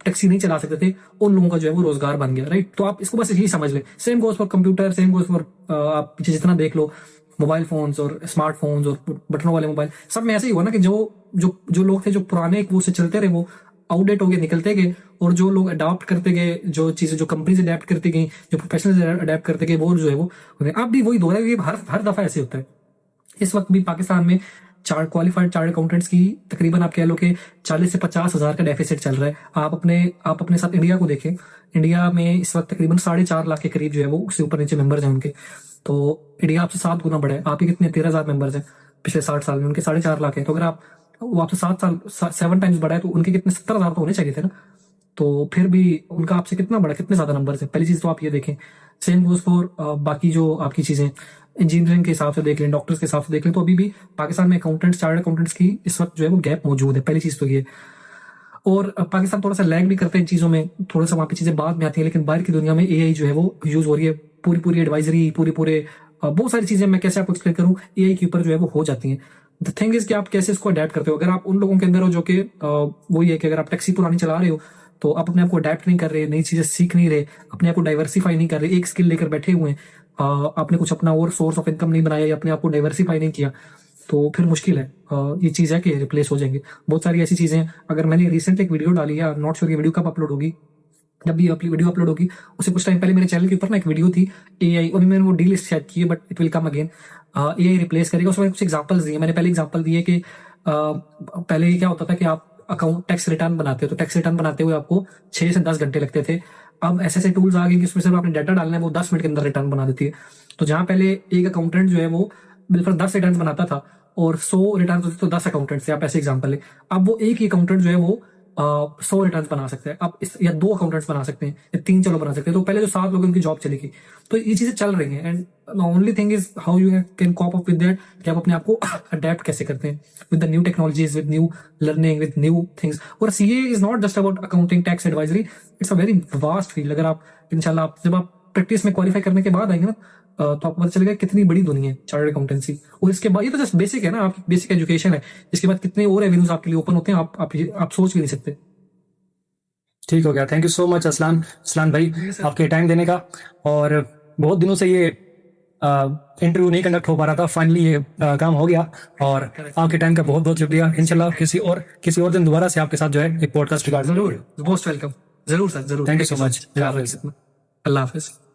टैक्सी नहीं चला सकते थे उन लोगों का जो है वो रोजगार बन गया, राइट। तो आप इसको बस यही समझ लें, same goes for computer, same goes for आप पीछे जितना देख लो मोबाइल फोन्स और स्मार्टफोन्स और बटनों वाले मोबाइल, सब में ऐसे ही हुआ ना कि जो लोग थे जो पुराने वो से चलते रहे वो आउटडेट हो गए, निकलते गए, और जो लोग अडॉप्ट करते गए, जो चीजें जो कंपनीज अडेप्ट करती गई, जो प्रोफेशनल्स अडेप्ट करते गए, वो जो है वो अब भी वही दो है। ये हर दफा ऐसे होता है। इस वक्त भी पाकिस्तान में क्वालिफाइड चार्ट अकाउंटेंट्स की तकरीबन आप कह लो कि 40 से 50 हजार का डेफिसिट चल रहा है। आप अपने साथ इंडिया को देखें, इंडिया में इस वक्त तकरीबन 4.5 लाख के करीब जो है वो उससे ऊपर नीचे मेंबर्स हैं उनके। तो इंडिया आपसे 7 गुना बड़ा है, आप ही कितने 13,000 मेंबर्स हैं पिछले 60 साल में, उनके 4.5 लाख है। तो अगर वो आपसे 7 टाइम्स बड़ा है तो उनके कितने 70,000 तो होने चाहिए थे ना। तो फिर भी उनका आपसे कितना बड़ा, कितने ज्यादा नंबर है। पहली चीज तो आप ये देखें। सेम गोज फॉर बाकी जो आपकी चीजें इंजीनियरिंग के हिसाब से देख लें, डॉक्टर्स के हिसाब से देख लें, तो अभी भी पाकिस्तान में अकाउंटेंट्स, चार्टर्ड अकाउंटेंट्स की इस वक्त जो है वो गैप मौजूद है। पहली चीज तो ये, और पाकिस्तान थोड़ा सा लैग भी करते हैं इन चीजों में, थोड़ा सा वहां पे चीजें बाद में आती हैं, लेकिन बाहर की दुनिया में एआई जो है वो यूज हो रही है। पूरी एडवाइजरी, पूरे बहुत सारी चीजें मैं कैसे आपको एक्सप्लेन करूं, एआई के ऊपर जो है वो हो जाती हैं। द थिंग इज कि आप कैसे इसको अडेप्ट करते हो। अगर आप उन लोगों के अंदर हो जो कि वही है कि अगर आप टैक्सी पुरानी चला रहे हो तो आप अपने आप को अडेप्ट नहीं कर रहे, नई चीजें सीख नहीं रहे, अपने आप को डाइवर्सिफाई नहीं कर रहे, एक स्किल लेकर बैठे हुए हैं, आपने कुछ अपना और सोर्स ऑफ इनकम नहीं बनाया या अपने आप को डाइवर्सिफाई नहीं किया, तो फिर मुश्किल है। ये चीज है कि रिप्लेस हो जाएंगे। बहुत सारी ऐसी चीजें, अगर मैंने रिसेंट एक वीडियो डाली है, नॉट श्योर ये वीडियो कब अपलोड होगी, जब भी वीडियो अपलोड होगी उससे कुछ टाइम पहले मेरे चैनल के ऊपर ना एक वीडियो थी एआई, और मैंने वो डीलिस्ट शेयर की है but it will come again. AI replace करेगा, उसमें कुछ एग्जांपल्स दिए। मैंने पहले एग्जांपल दिए कि पहले क्या होता था कि आप अकाउंट टैक्स रिटर्न बनाते हो तो टैक्स रिटर्न बनाते हुए आपको 6 से 10 घंटे लगते थे। अब ऐसे टूल्स आ गए कि उसमें सिर्फ आपने डाटा डालना है, वो 10 मिनट के अंदर रिटर्न बना देती है। तो जहां पहले एक अकाउंटेंट जो है वो बिल्कुल 10 रिटर्न बनाता था और 100 रिटर्न होते तो 10 अकाउंटेंट थे, आप ऐसे एग्जाम्पल है। अब वो एक ही अकाउंटेंट जो है वो 100 रिटर्न बना सकते हैं, अब या 2 अकाउंटेंट्स बना सकते हैं, या 3 चलो बना सकते हैं। तो पहले जो 7 लोग उनकी जॉब चलेगी। तो ये चीजें चल रही हैं, and the only thing is how you can cope up with that, कि आप अपने आप को अडेप्ट कैसे करते हैं with the new technologies, with new learning, with new things. और CA is not just about accounting, tax advisory, it's a very vast field. अगर आप इंशाल्लाह जब आप प्रैक्टिस में क्वालिफाई करने के बाद आएंगे ना तो आपको पता चलेगा कितनी बड़ी दुनिया है चार्टर्ड अकाउंटेंसी। और इसके बाद ये तो जस्ट बेसिक है ना, आपकी बेसिक एजुकेशन है। इसके बाद कितने और एवेन्यूज आपके लिए ओपन होते हैं, आप सोच भी नहीं सकते। ठीक हो गया, thank you so much Aslan भाई आपके टाइम देने का। और बहुत दिनों से ये इंटरव्यू नहीं कंडक्ट हो पा रहा था, फाइनली ये काम हो गया, और आपके टाइम का बहुत बहुत शुक्रिया। इंशाल्लाह किसी और दिन दोबारा से आपके साथ जो है एक पॉडकास्ट रिकॉर्ड जरूर, मोस्ट वेलकम, जरूर सर, जरूर। Thank you so much. Allah Hafiz.